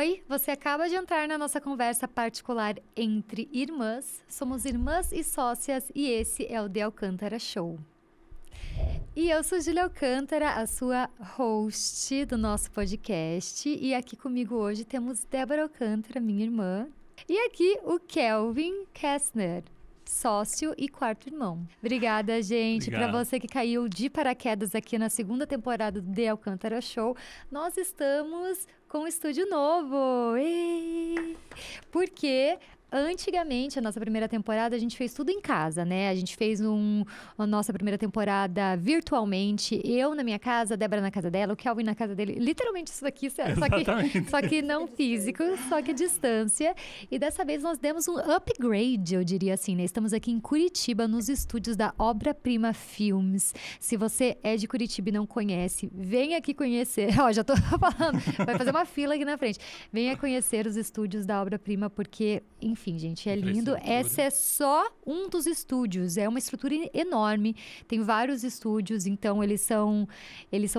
Oi, você acaba de entrar na nossa conversa particular entre irmãs. Somos irmãs e sócias e esse é o De Alcântara Show. E eu sou Júlia Alcântara, a sua host do nosso podcast. E aqui comigo hoje temos Débora Alcântara, minha irmã. E aqui o Kelvin Kessner, sócio e quarto irmão. Obrigada, gente. Para você que caiu de paraquedas aqui na segunda temporada do The Alcântara Show, nós estamos com um estúdio novo. Ei! Porque antigamente, a nossa primeira temporada, a gente fez tudo em casa, né? A gente fez a nossa primeira temporada virtualmente. Eu na minha casa, a Débora na casa dela, o Kelvin na casa dele. Literalmente isso daqui, só que não físico, só que à distância. E dessa vez nós demos um upgrade, eu diria assim, né? Estamos aqui em Curitiba, nos estúdios da Obra Prima Filmes. Se você é de Curitiba e não conhece, venha aqui conhecer. Ó, já tô falando, vai fazer uma fila aqui na frente. Venha conhecer os estúdios da Obra Prima, porque, enfim, gente, é lindo. Esse é só um dos estúdios. É uma estrutura enorme. Tem vários estúdios, então eles são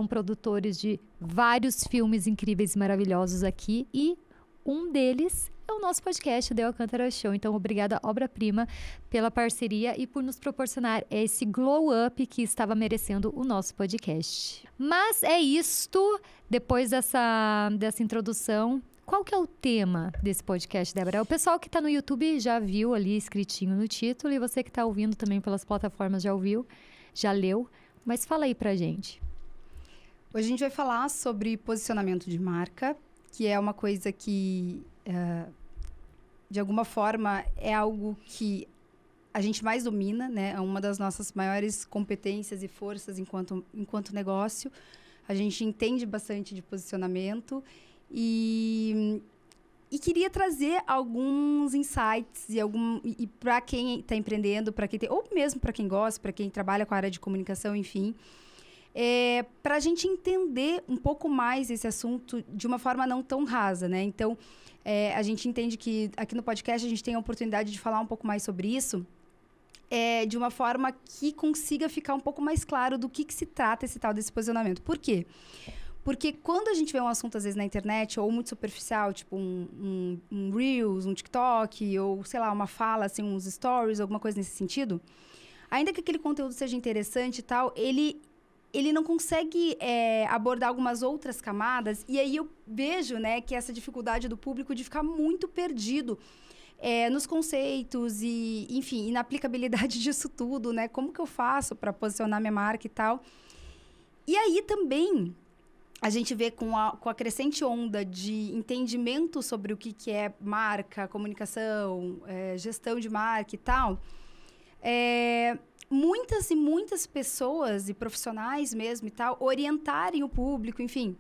produtores de vários filmes incríveis e maravilhosos aqui. E um deles é o nosso podcast, o The Alcântara Show. Então, obrigada, Obra Prima, pela parceria e por nos proporcionar esse glow up que estava merecendo o nosso podcast. Mas é isto. Depois dessa introdução, qual que é o tema desse podcast, Débora? O pessoal que está no YouTube já viu ali escritinho no título e você que está ouvindo também pelas plataformas já ouviu, já leu. Mas fala aí pra gente. Hoje a gente vai falar sobre posicionamento de marca, que é uma coisa que, de alguma forma, é algo que a gente mais domina, né? É uma das nossas maiores competências e forças enquanto negócio. A gente entende bastante de posicionamento. E queria trazer alguns insights e para quem está empreendendo, ou mesmo para quem gosta, para quem trabalha com a área de comunicação, enfim, para a gente entender um pouco mais esse assunto de uma forma não tão rasa, né? Então, a gente entende que aqui no podcast a gente tem a oportunidade de falar um pouco mais sobre isso, de uma forma que consiga ficar um pouco mais claro do que se trata esse tal desse posicionamento. Por quê? Porque quando a gente vê um assunto, às vezes, na internet, ou muito superficial, tipo um Reels, um TikTok, ou, sei lá, uma fala, assim, uns stories, alguma coisa nesse sentido, ainda que aquele conteúdo seja interessante e tal, ele não consegue abordar algumas outras camadas. E aí eu vejo, né, que essa dificuldade do público de ficar muito perdido nos conceitos e, enfim, e na aplicabilidade disso tudo, né? Como que eu faço para posicionar minha marca e tal. E aí também a gente vê com a crescente onda de entendimento sobre o que é marca, comunicação, gestão de marca e tal, muitas e muitas pessoas e profissionais mesmo e tal, orientarem o público, enfim,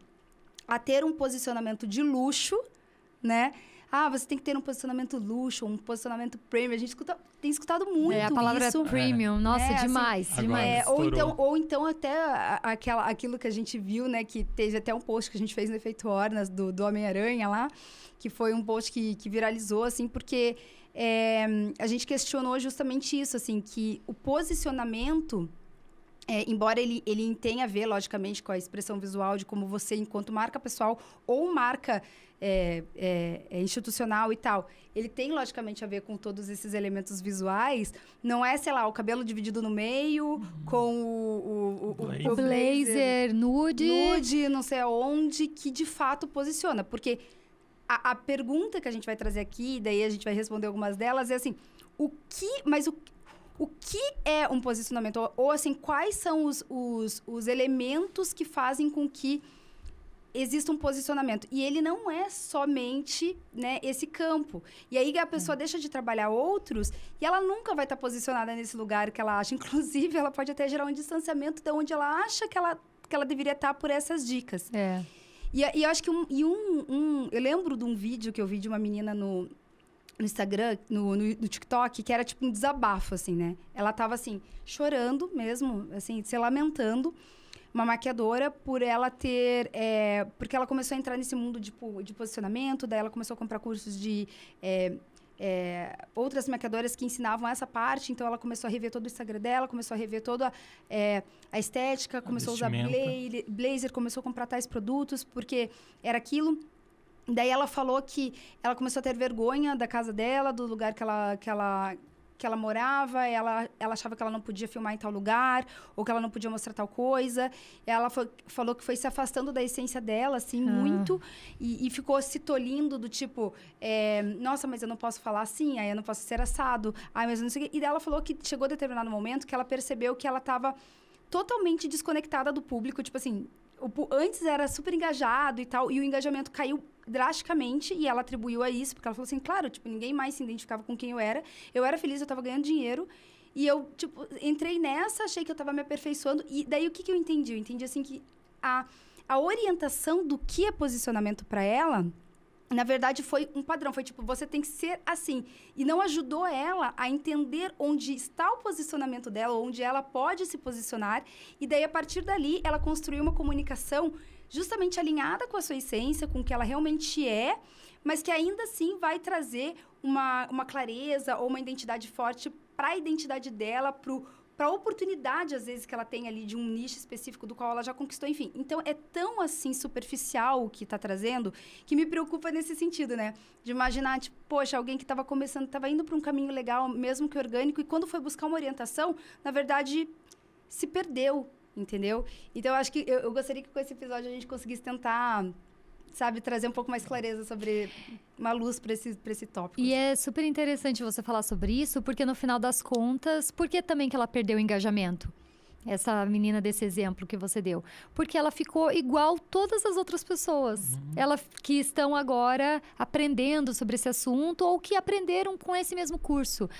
a ter um posicionamento de luxo, né? Ah, você tem que ter um posicionamento luxo, um posicionamento premium. A gente tem escutado muito isso. A palavra premium, nossa, demais, assim, demais. Ou então até aquilo que a gente viu, né? Que teve até um post que a gente fez no Efeito Ornas do Homem-Aranha lá, que foi um post que viralizou, assim, porque a gente questionou justamente isso, assim, que o posicionamento, embora ele tenha a ver, logicamente, com a expressão visual de como você, enquanto marca pessoal ou marca institucional e tal, ele tem, logicamente, a ver com todos esses elementos visuais. Não é, sei lá, o cabelo dividido no meio, com o blazer, nude, não sei aonde, que de fato posiciona. Porque a pergunta que a gente vai trazer aqui, daí a gente vai responder algumas delas, é assim, o que é um posicionamento? Ou assim, quais são os elementos que fazem com que exista um posicionamento? E ele não é somente, né, esse campo. E aí a pessoa deixa de trabalhar outros e ela nunca vai estar posicionada nesse lugar que ela acha. Inclusive, ela pode até gerar um distanciamento de onde ela acha que ela deveria estar por essas dicas. E eu acho que eu lembro de um vídeo que eu vi de uma menina no Instagram, no TikTok, que era tipo um desabafo, assim, né? Ela tava, assim, chorando mesmo, assim, se lamentando, uma maquiadora, por ela ter... porque ela começou a entrar nesse mundo de posicionamento, daí ela começou a comprar cursos de outras maquiadoras que ensinavam essa parte, então ela começou a rever todo o Instagram dela, começou a rever toda a estética, começou a usar blazer, começou a comprar tais produtos, porque era aquilo. Daí ela falou que ela começou a ter vergonha da casa dela, do lugar que ela morava, ela achava que ela não podia filmar em tal lugar, ou que ela não podia mostrar tal coisa. Ela falou que foi se afastando da essência dela, assim, muito, e ficou se tolindo do tipo, nossa, mas eu não posso falar assim, aí eu não posso ser assado, ai, mas eu não sei o quê. E daí ela falou que chegou a determinado momento que ela percebeu que ela estava totalmente desconectada do público, tipo assim, antes era super engajado e tal, e o engajamento caiu drasticamente, e ela atribuiu a isso, porque ela falou assim, claro, tipo, ninguém mais se identificava com quem eu era feliz, eu tava ganhando dinheiro, e eu, tipo, entrei nessa, achei que eu tava me aperfeiçoando, e daí o que eu entendi? Eu entendi, assim, que a orientação do que é posicionamento para ela, na verdade, foi um padrão. Foi tipo, você tem que ser assim. E não ajudou ela a entender onde está o posicionamento dela, onde ela pode se posicionar. E daí, a partir dali, ela construiu uma comunicação justamente alinhada com a sua essência, com o que ela realmente é, mas que ainda assim vai trazer uma clareza ou uma identidade forte para a identidade dela, para a oportunidade, às vezes, que ela tem ali de um nicho específico do qual ela já conquistou, enfim. Então, é tão, assim, superficial o que está trazendo, que me preocupa nesse sentido, né? De imaginar, tipo, poxa, alguém que estava começando, estava indo para um caminho legal, mesmo que orgânico, e quando foi buscar uma orientação, na verdade, se perdeu, entendeu? Então, eu acho que eu gostaria que com esse episódio a gente conseguisse tentar, sabe, trazer um pouco mais clareza sobre uma luz para esse tópico. E é super interessante você falar sobre isso, porque no final das contas, por que também que ela perdeu o engajamento? Essa menina desse exemplo que você deu. Porque ela ficou igual todas as outras pessoas. Ela que estão agora aprendendo sobre esse assunto ou que aprenderam com esse mesmo curso.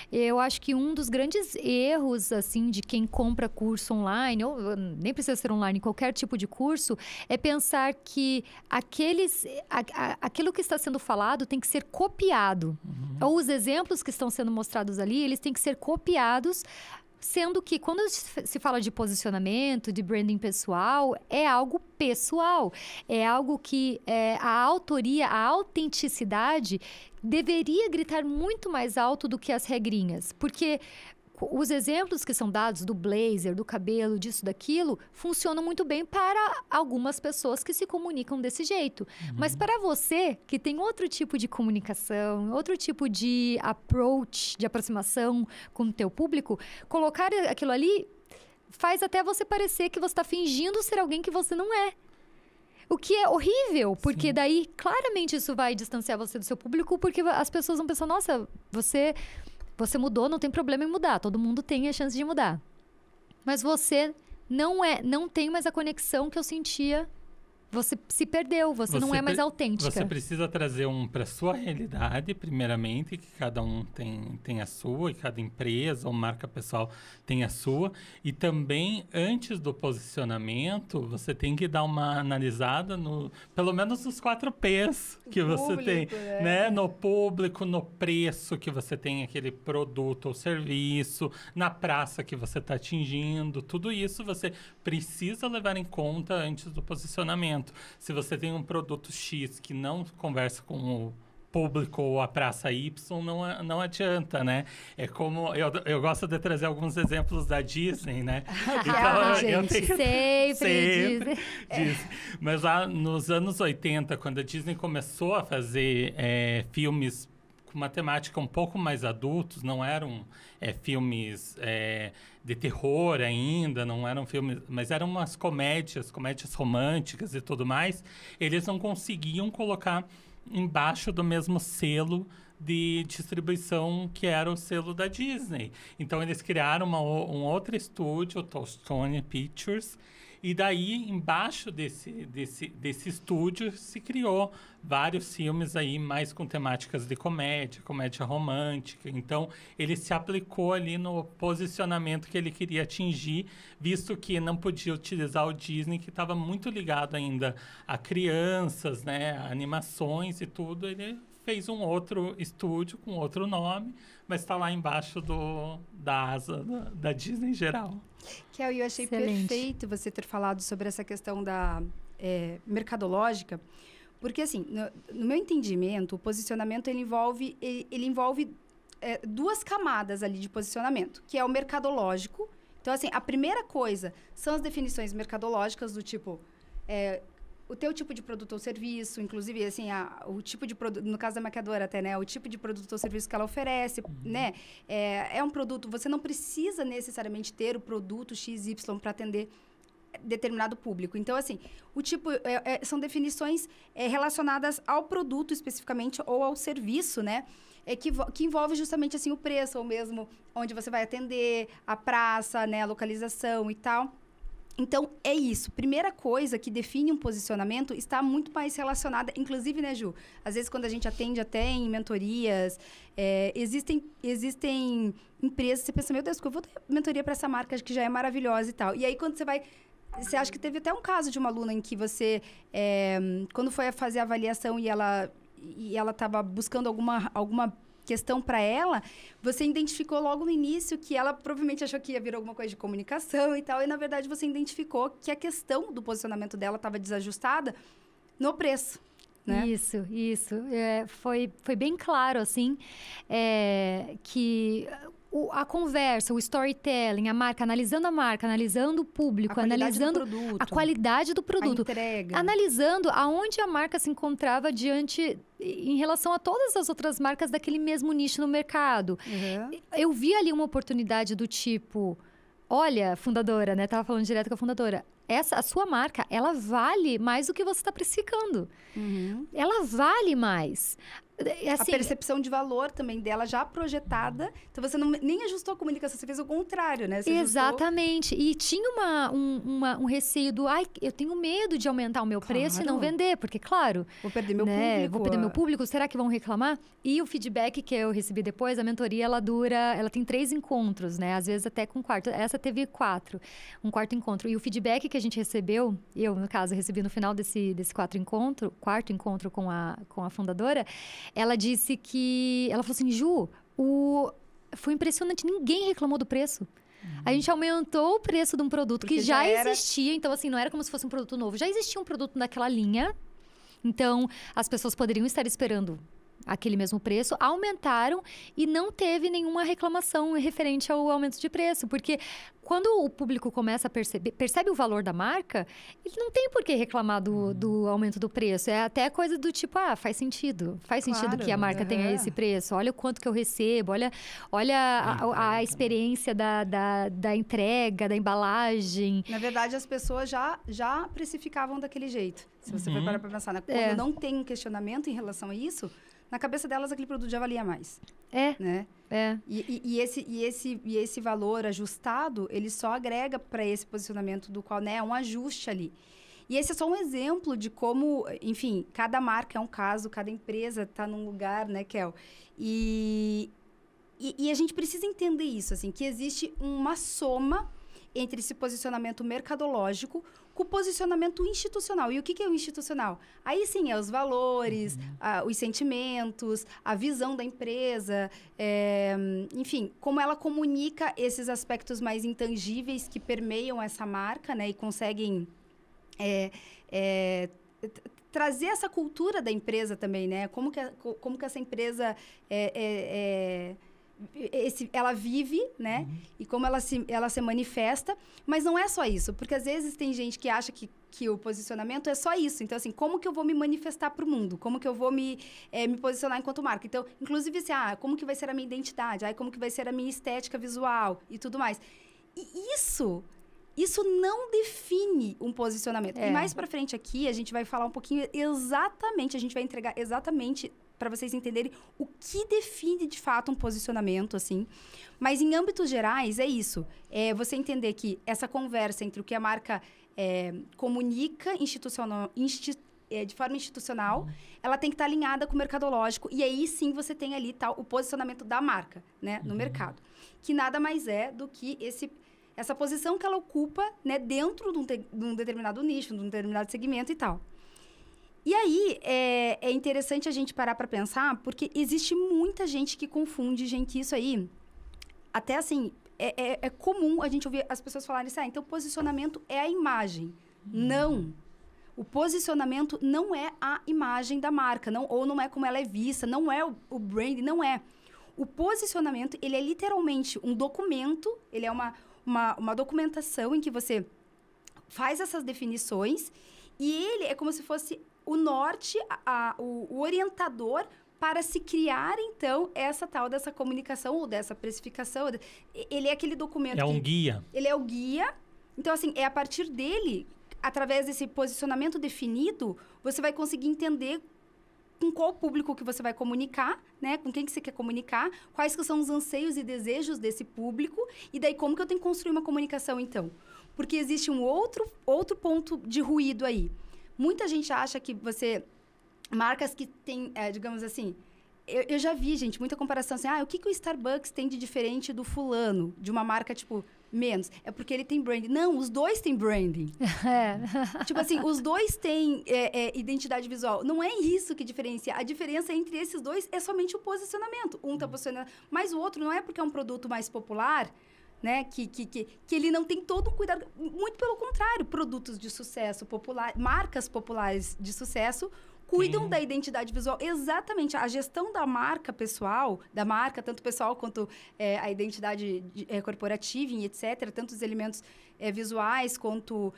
Eu acho que um dos grandes erros, assim, de quem compra curso online, ou nem precisa ser online, qualquer tipo de curso, é pensar que aquilo que está sendo falado tem que ser copiado. Ou os exemplos que estão sendo mostrados ali, eles têm que ser copiados. Sendo que quando se fala de posicionamento, de branding pessoal, é algo pessoal. É algo que a autoria, a autenticidade deveria gritar muito mais alto do que as regrinhas. Porque os exemplos que são dados do blazer, do cabelo, disso, daquilo, funcionam muito bem para algumas pessoas que se comunicam desse jeito. Mas para você, que tem outro tipo de comunicação, outro tipo de approach, de aproximação com o teu público, colocar aquilo ali faz até você parecer que você está fingindo ser alguém que você não é. O que é horrível, porque daí, claramente, isso vai distanciar você do seu público, porque as pessoas vão pensar, nossa, você mudou, não tem problema em mudar. Todo mundo tem a chance de mudar. Mas você não tem mais a conexão que eu sentia. Você se perdeu, você não é mais autêntica. Você precisa trazer para a sua realidade, primeiramente, que cada um tem a sua, e cada empresa ou marca pessoal tem a sua. E também, antes do posicionamento, você tem que dar uma analisada pelo menos nos 4 P's que você tem. Né? No público, no preço que você tem aquele produto ou serviço, na praça que você está atingindo. Tudo isso você precisa levar em conta antes do posicionamento. Se você tem um produto X que não conversa com o público ou a praça Y, não adianta, né? É como... Eu gosto de trazer alguns exemplos da Disney, né? Então, eu tenho... Sempre Disney. Mas lá nos anos 80, quando a Disney começou a fazer filmes com uma temática um pouco mais adultos, não eram filmes de terror ainda, não eram filmes, mas eram umas comédias românticas e tudo mais, eles não conseguiam colocar embaixo do mesmo selo de distribuição que era o selo da Disney. Então, eles criaram um outro estúdio, o Touchstone Pictures, e daí, embaixo desse estúdio, se criou vários filmes aí mais com temáticas de comédia romântica. Então, ele se aplicou ali no posicionamento que ele queria atingir, visto que não podia utilizar o Disney, que estava muito ligado ainda a crianças, né, a animações e tudo. Ele fez um outro estúdio com outro nome, mas está lá embaixo da asa da Disney em geral. Kel, eu achei perfeito você ter falado sobre essa questão da mercadológica, porque, assim, no meu entendimento, o posicionamento ele envolve 2 camadas ali de posicionamento, que é o mercadológico. Então, assim, a primeira coisa são as definições mercadológicas do tipo... o teu tipo de produto ou serviço, inclusive, assim, o tipo de produto, no caso da maquiadora até, né? O tipo de produto ou serviço que ela oferece, né? É um produto, você não precisa necessariamente ter o produto XY para atender determinado público. Então, assim, o tipo, são definições relacionadas ao produto especificamente ou ao serviço, né? Que envolve justamente, assim, o preço, ou mesmo onde você vai atender, a praça, né? A localização e tal. Então, é isso. Primeira coisa que define um posicionamento está muito mais relacionada... Inclusive, né, Ju? Às vezes, quando a gente atende até em mentorias, existem empresas... Você pensa, meu Deus, que eu vou ter mentoria para essa marca que já é maravilhosa e tal. E aí, quando você vai... Você acha que teve até um caso de uma aluna em que você... quando foi fazer a avaliação e ela estava buscando alguma questão para ela, você identificou logo no início que ela provavelmente achou que ia vir alguma coisa de comunicação e tal, e na verdade você identificou que a questão do posicionamento dela estava desajustada no preço, né? Isso. Foi bem claro, assim, que a conversa, o storytelling, a marca, analisando o público, analisando a qualidade do produto, a entrega, analisando aonde a marca se encontrava em relação a todas as outras marcas daquele mesmo nicho no mercado. Eu vi ali uma oportunidade do tipo, olha, fundadora, né? Tava falando direto com a fundadora. A sua marca, ela vale mais do que você está precificando. Ela vale mais. Assim, a percepção de valor também dela já projetada. Então, você nem ajustou a comunicação, você fez o contrário, né? Você exatamente. E tinha um receio do... eu tenho medo de aumentar o meu preço e não vender. Porque, claro... Vou perder meu público. Vou perder meu público. Será que vão reclamar? E o feedback que eu recebi depois, a mentoria, ela tem 3 encontros, né? Às vezes até com 4. Essa teve 4. Um 4º encontro. E o feedback que a gente recebeu, eu, no caso, recebi no final desse 4º encontro com a fundadora, ela disse que... Ela falou assim, Ju, foi impressionante, ninguém reclamou do preço. A gente aumentou o preço de um produto que já existia. Então, assim, não era como se fosse um produto novo. Já existia um produto naquela linha. Então, as pessoas poderiam estar esperando aquele mesmo preço, aumentaram e não teve nenhuma reclamação referente ao aumento de preço, porque quando o público começa a percebe o valor da marca, ele não tem por que reclamar do aumento do preço. É até coisa do tipo, faz sentido sentido que a marca tenha esse preço, olha o quanto que eu recebo, olha a experiência da entrega, da embalagem. Na verdade, as pessoas já precificavam daquele jeito, se você for parar para pensar, né? Quando não tem um questionamento em relação a isso, na cabeça delas, aquele produto já valia mais. Né? E esse valor ajustado, ele só agrega para esse posicionamento do qual, né, é um ajuste ali. E esse é só um exemplo de como, enfim, cada marca é um caso, cada empresa está num lugar, né, Kel? E a gente precisa entender isso, assim, que existe uma soma entre esse posicionamento mercadológico com o posicionamento institucional. E o que é o institucional? Aí sim, é os valores, os sentimentos, a visão da empresa, enfim, como ela comunica esses aspectos mais intangíveis que permeiam essa marca, né? E conseguem trazer essa cultura da empresa também, né? Como que essa empresa ela vive, né? E como ela se manifesta. Mas não é só isso. Porque, às vezes, tem gente que acha que o posicionamento é só isso. Então, assim, como que eu vou me manifestar para o mundo? Como que eu vou me posicionar enquanto marca? Então, inclusive, assim, como que vai ser a minha identidade? Como que vai ser a minha estética visual? E tudo mais. E isso não define um posicionamento. E mais para frente aqui, a gente vai falar um pouquinho exatamente, a gente vai entregar exatamente para vocês entenderem o que define de fato um posicionamento, assim. Mas em âmbitos gerais, é isso. Você entender que essa conversa entre o que a marca comunica de forma institucional, ela tem que estar alinhada com o mercadológico. E aí, sim, você tem ali o posicionamento da marca, né, no mercado. Que nada mais é do que essa posição que ela ocupa, né, dentro de um determinado nicho, de um determinado segmento e tal. E aí, é interessante a gente parar para pensar, porque existe muita gente que confunde, gente, isso aí. Até assim, é comum a gente ouvir as pessoas falarem assim, então posicionamento é a imagem. Não. O posicionamento não é a imagem da marca, ou não é como ela é vista, não é o brand, não é. O posicionamento, ele é literalmente um documento, ele é uma documentação em que você faz essas definições E ele é como se fosse o norte, o orientador para se criar, então, essa tal dessa comunicação ou dessa precificação. Ele é aquele documento É um guia. Ele é o guia. Então, assim, é a partir dele, através desse posicionamento definido, você vai conseguir entender com qual público que você vai comunicar, né? Com quem que você quer comunicar, quais que são os anseios e desejos desse público, e daí como que eu tenho que construir uma comunicação, então. Porque existe um outro ponto de ruído aí. Muita gente acha que marcas que têm, digamos assim... Eu já vi, gente, muita comparação assim. O que o Starbucks tem de diferente do fulano? De uma marca, tipo, menos. É porque ele tem branding. Não, os dois têm branding. Tipo assim, os dois têm identidade visual. Não é isso que diferencia. A diferença entre esses dois é somente o posicionamento. Um tá posicionando... Mas o outro não é porque é um produto mais popular... Né? Que ele não tem todo um cuidado. Muito pelo contrário, produtos de sucesso popular, marcas populares de sucesso cuidam da identidade visual. Exatamente. A gestão da marca pessoal, tanto pessoal quanto a identidade corporativa e etc., tanto os elementos visuais quanto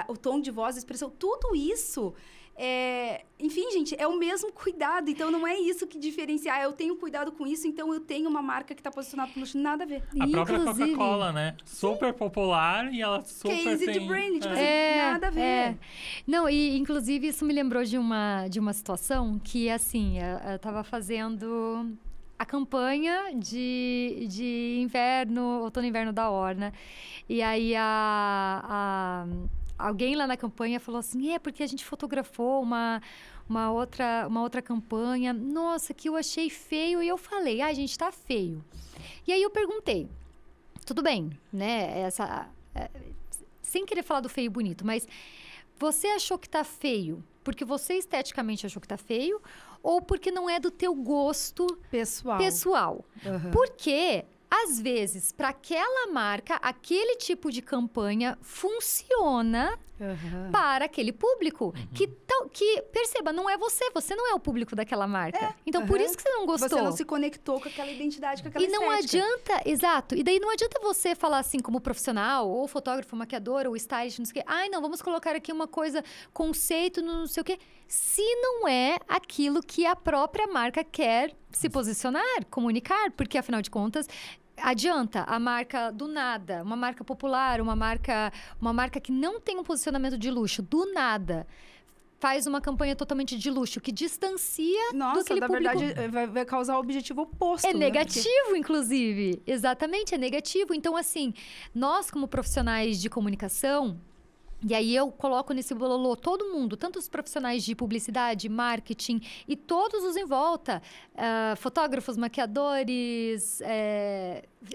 o tom de voz, a expressão, tudo isso... enfim, gente, é o mesmo cuidado. Então, não é isso que diferencia. Eu tenho cuidado com isso, então eu tenho uma marca que está posicionada para luxo. Nada a ver. A própria Coca-Cola, né? Super popular e ela super case tem... de brand, tipo assim, nada a ver. Não, e inclusive isso me lembrou de uma situação que, assim, eu estava fazendo a campanha de inverno, outono e inverno da Orna. E aí alguém lá na campanha falou assim, porque a gente fotografou uma outra campanha. Nossa, que eu achei feio. E eu falei, gente, tá feio. E aí eu perguntei, tudo bem, né? Sem querer falar do feio e bonito, mas você achou que tá feio porque você esteticamente achou que tá feio ou porque não é do teu gosto pessoal? Uhum. Porque... Às vezes, para aquela marca, aquele tipo de campanha funciona para aquele público. Que, perceba, não é você não é o público daquela marca. Então, por isso que você não gostou. Você não se conectou com aquela identidade, com aquela estética. E não adianta, exato. E daí não adianta você falar assim como profissional, ou fotógrafo, maquiador, ou stylist, não sei o quê. Não, vamos colocar aqui uma coisa, conceito, não sei o quê. Se não é aquilo que a própria marca quer se posicionar, comunicar. Porque, afinal de contas... Adianta a marca do nada, uma marca popular, uma marca que não tem um posicionamento de luxo, do nada, faz uma campanha totalmente de luxo, que distancia do aquele na público. Verdade, vai causar o objetivo oposto. É negativo, inclusive. Exatamente, é negativo. Então, assim, nós como profissionais de comunicação... E aí eu coloco nesse bololô todo mundo, tanto os profissionais de publicidade, marketing e todos os em volta, fotógrafos, maquiadores,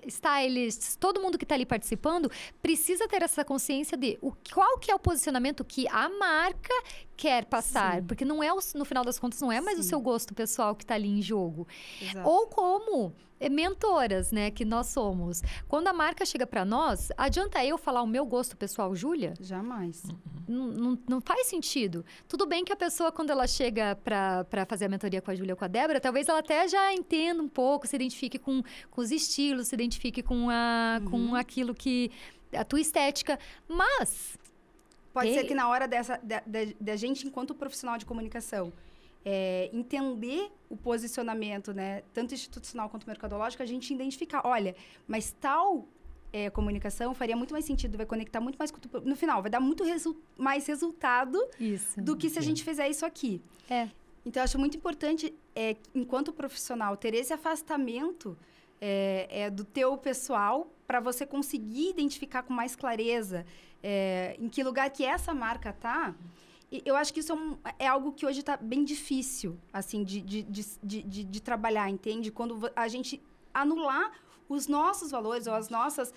stylists, todo mundo que está ali participando, precisa ter essa consciência de qual que é o posicionamento que a marca quer passar. Sim. Porque não é, no final das contas, não é mais o seu gosto pessoal que está ali em jogo. Exato. Ou como... mentoras, né, que nós somos. Quando a marca chega para nós, adianta eu falar o meu gosto pessoal, Júlia? Jamais. Não faz sentido. Tudo bem que a pessoa, quando ela chega para fazer a mentoria com a Júlia ou com a Débora, talvez ela até já entenda um pouco, se identifique com os estilos, se identifique com aquilo que... a tua estética, mas... Pode ser que na hora da gente, enquanto profissional de comunicação... entender o posicionamento, né, tanto institucional quanto mercadológico, a gente identificar, olha, mas tal comunicação faria muito mais sentido, vai conectar muito mais com no final, vai dar muito mais resultado do que se a gente fizer isso aqui. Então, eu acho muito importante, enquanto profissional, ter esse afastamento do teu pessoal para você conseguir identificar com mais clareza em que lugar que essa marca tá. Eu acho que isso é algo que hoje está bem difícil, assim, de trabalhar, entende? Quando a gente anular os nossos valores ou as nossas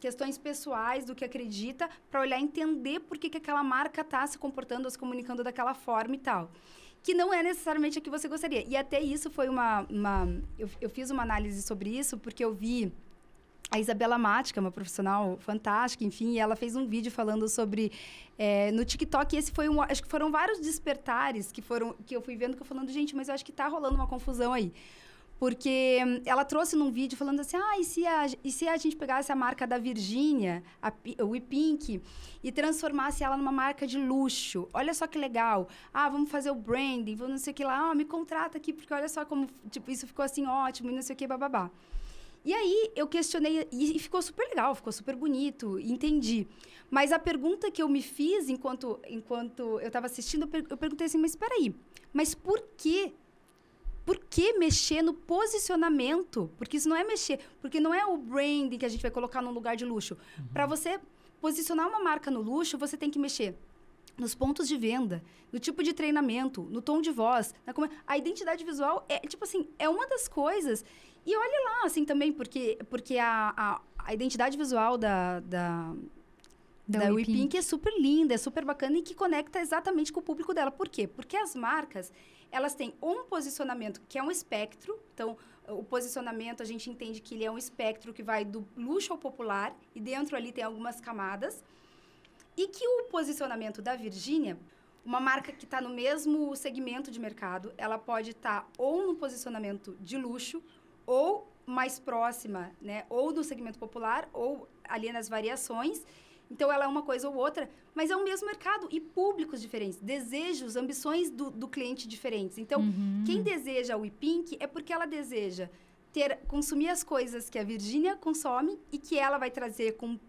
questões pessoais do que acredita para olhar e entender por que aquela marca está se comportando ou se comunicando daquela forma e tal. Que não é necessariamente a que você gostaria. E até isso foi eu fiz uma análise sobre isso porque eu vi... A Isabela Matti, que é uma profissional fantástica, enfim, e ela fez um vídeo falando sobre... no TikTok, esse foi acho que foram vários despertares que eu fui vendo, que eu falando, gente, mas eu acho que tá rolando uma confusão aí. Porque ela trouxe num vídeo falando assim, e se a gente pegasse a marca da Virgínia, o We Pink, e transformasse ela numa marca de luxo? Olha só que legal. Vamos fazer o branding, vamos não sei o que lá. Me contrata aqui, porque olha só como, tipo, isso ficou assim ótimo e não sei o que, bababá. E aí, eu questionei, e ficou super legal, ficou super bonito, entendi. Mas a pergunta que eu me fiz enquanto eu estava assistindo, eu perguntei assim, mas espera aí, mas por quê? Por que mexer no posicionamento? Porque isso não é mexer. Porque não é o branding que a gente vai colocar num lugar de luxo. Para você posicionar uma marca no luxo, você tem que mexer nos pontos de venda, no tipo de treinamento, no tom de voz. A identidade visual é, tipo assim, é uma das coisas. E olha lá, assim, também, porque a identidade visual da We Pink é super linda, é super bacana e que conecta exatamente com o público dela. Por quê? Porque as marcas, elas têm um posicionamento que é um espectro. Então, o posicionamento, a gente entende que ele é um espectro que vai do luxo ao popular e dentro ali tem algumas camadas. E que o posicionamento da Virgínia, uma marca que está no mesmo segmento de mercado, ela pode estar ou no posicionamento de luxo ou mais próxima, né? Ou do segmento popular ou ali nas variações. Então, ela é uma coisa ou outra, mas é o mesmo mercado e públicos diferentes, desejos, ambições do cliente diferentes. Então, quem deseja o We Pink é porque ela deseja consumir as coisas que a Virgínia consome e que ela vai trazer com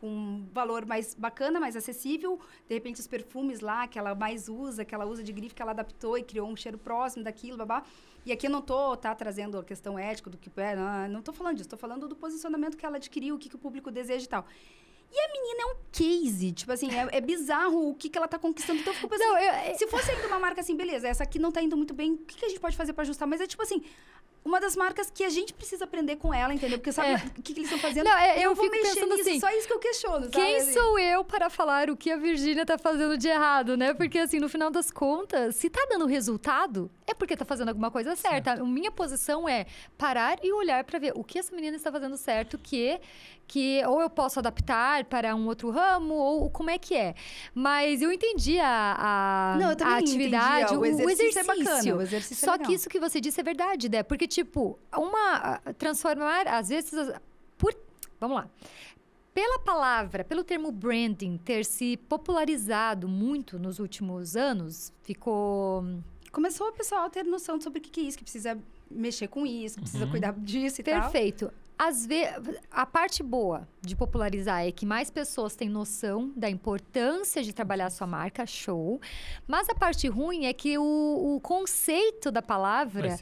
um valor mais bacana, mais acessível. De repente, os perfumes lá que ela mais usa, que ela usa de grife, que ela adaptou e criou um cheiro próximo daquilo, babá. E aqui eu não estou trazendo a questão ética do que não estou falando disso. Estou falando do posicionamento que ela adquiriu, o que o público deseja e tal. E a menina é um case, tipo assim, é bizarro o que ela tá conquistando. Então, eu fico pensando, se fosse ainda uma marca assim, beleza, essa aqui não tá indo muito bem, o que a gente pode fazer para ajustar? Mas é tipo assim, uma das marcas que a gente precisa aprender com ela, entendeu? Porque sabe o que eles estão fazendo? Não, eu vou fico mexer pensando nisso, assim, só isso que eu questiono, sabe? Quem assim? sou eu para falar o que a Virgínia tá fazendo de errado, né? Porque, assim, no final das contas, se tá dando resultado, é porque tá fazendo alguma coisa certa. A minha posição é parar e olhar para ver o que essa menina está fazendo certo, que ou eu posso adaptar para um outro ramo, ou como é que é. Mas eu entendi a atividade, o exercício é bacana, o exercício Só é legal. que isso que você disse é verdade, né? Porque, tipo, transformar, às vezes... Vamos lá. Pela palavra, pelo termo branding ter se popularizado muito nos últimos anos, ficou... Começou o pessoal a ter noção sobre o que é isso, que precisa mexer com isso, que precisa cuidar disso e tal. Perfeito. Às vezes, a parte boa de popularizar é que mais pessoas têm noção da importância de trabalhar a sua marca, show. Mas a parte ruim é que o conceito da palavra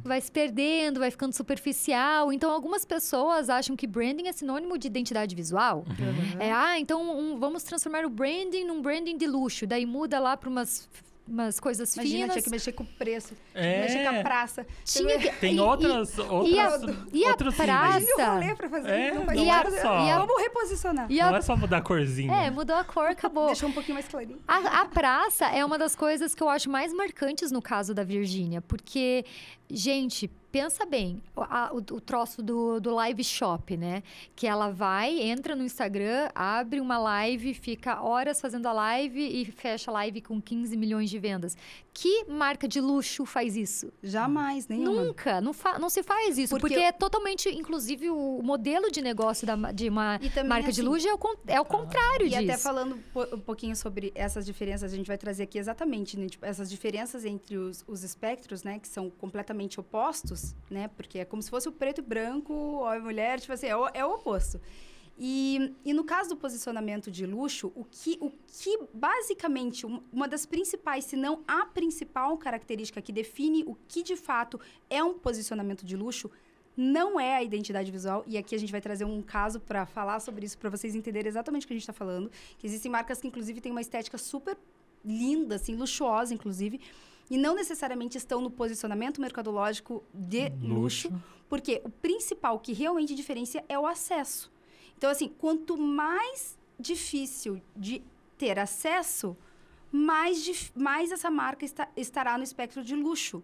vai se perdendo, vai ficando superficial. Então, algumas pessoas acham que branding é sinônimo de identidade visual. Então vamos transformar o branding num branding de luxo. Daí muda lá para umas coisas finas. Tinha que mexer com o preço, tinha que mexer com a praça. Tem outros e a praça... Imagina o rolê pra fazer. Vamos reposicionar. Não é só mudar a corzinha. Mudou a cor, acabou. Deixou um pouquinho mais clarinho. A praça é uma das coisas que eu acho mais marcantes no caso da Virgínia, porque, gente, pensa bem, o troço do live shop, né? Que ela entra no Instagram, abre uma live, fica horas fazendo a live e fecha a live com 15 milhões de vendas. Que marca de luxo faz isso? Jamais, nenhuma. Nunca, não se faz isso. Porque é totalmente, inclusive, o modelo de negócio de uma marca de luxo é o contrário disso. E até falando um pouquinho sobre essas diferenças, a gente vai trazer aqui exatamente, né? Tipo, essas diferenças entre os espectros, né? Que são completamente opostos, né? Porque é como se fosse o preto e branco, homem e mulher, tipo assim, é o oposto. E no caso do posicionamento de luxo, o que basicamente, uma das principais, se não a principal característica que define o que de fato é um posicionamento de luxo, não é a identidade visual. E aqui a gente vai trazer um caso para falar sobre isso, para vocês entenderem exatamente o que a gente está falando. Que existem marcas que, inclusive, têm uma estética super linda, assim, luxuosa, inclusive, e não necessariamente estão no posicionamento mercadológico de luxo, porque o principal que realmente diferencia é o acesso. Então, assim, quanto mais difícil de ter acesso, mais essa marca estará no espectro de luxo.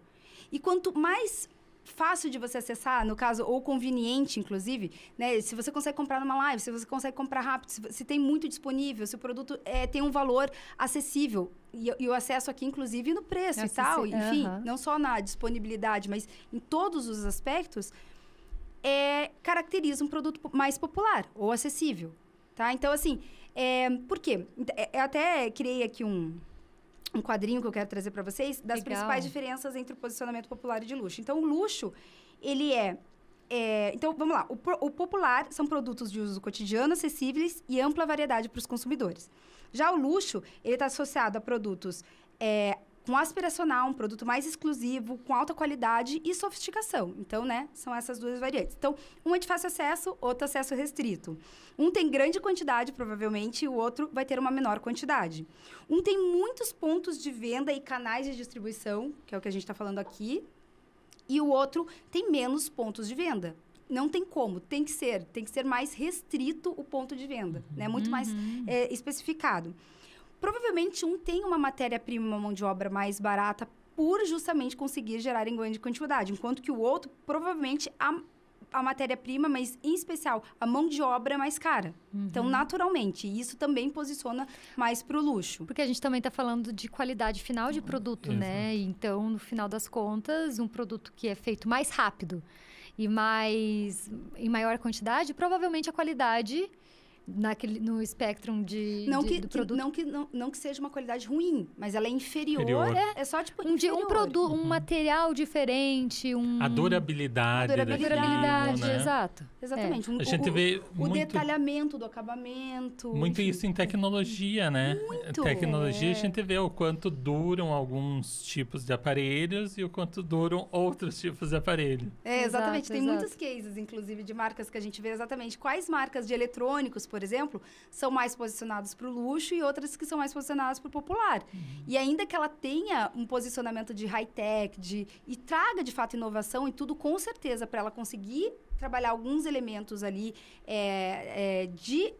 E quanto mais fácil de você acessar, no caso, ou conveniente, inclusive, né? Se você consegue comprar numa live, se você consegue comprar rápido, se tem muito disponível, se o produto tem um valor acessível. E o acesso aqui, inclusive, no preço e tal. Enfim, não só na disponibilidade, mas em todos os aspectos, caracteriza um produto mais popular ou acessível, tá? Então, assim, por quê? Eu até criei aqui um quadrinho que eu quero trazer para vocês das principais diferenças entre o posicionamento popular e de luxo. Então, o luxo, ele então, vamos lá. O popular são produtos de uso cotidiano, acessíveis e ampla variedade para os consumidores. Já o luxo, ele está associado a produtos com aspiracional, um produto mais exclusivo, com alta qualidade e sofisticação. Então, né, são essas duas variantes. Então, um é de fácil acesso, outro acesso restrito. Um tem grande quantidade, provavelmente, e o outro vai ter uma menor quantidade. Um tem muitos pontos de venda e canais de distribuição, que é o que a gente está falando aqui, e o outro tem menos pontos de venda. Não tem como, tem que ser mais restrito o ponto de venda, né? Muito mais especificado. Provavelmente um tem uma matéria-prima, uma mão de obra mais barata por justamente conseguir gerar em grande quantidade, enquanto que o outro, provavelmente, a matéria-prima, mas em especial a mão de obra é mais cara. Então, naturalmente, isso também posiciona mais para o luxo. Porque a gente também está falando de qualidade final de produto, né? Então, no final das contas, um produto que é feito mais rápido e em maior quantidade, provavelmente a qualidade no espectro do produto. Não que seja uma qualidade ruim, mas ela é inferior. É só tipo um produto, um material diferente, a durabilidade. Né? Exato. Exatamente. A gente vê o detalhamento do acabamento. Muito enfim. isso em tecnologia, né? Muito. Tecnologia, a gente vê o quanto duram alguns tipos de aparelhos e o quanto duram outros tipos de aparelho. Exatamente. Tem muitos cases, inclusive, de marcas que a gente vê exatamente quais marcas de eletrônicos, por exemplo, são mais posicionadas para o luxo e outras que são mais posicionadas para o popular. E ainda que ela tenha um posicionamento de high-tech, e traga, de fato, inovação e tudo, com certeza, para ela conseguir trabalhar alguns elementos ali de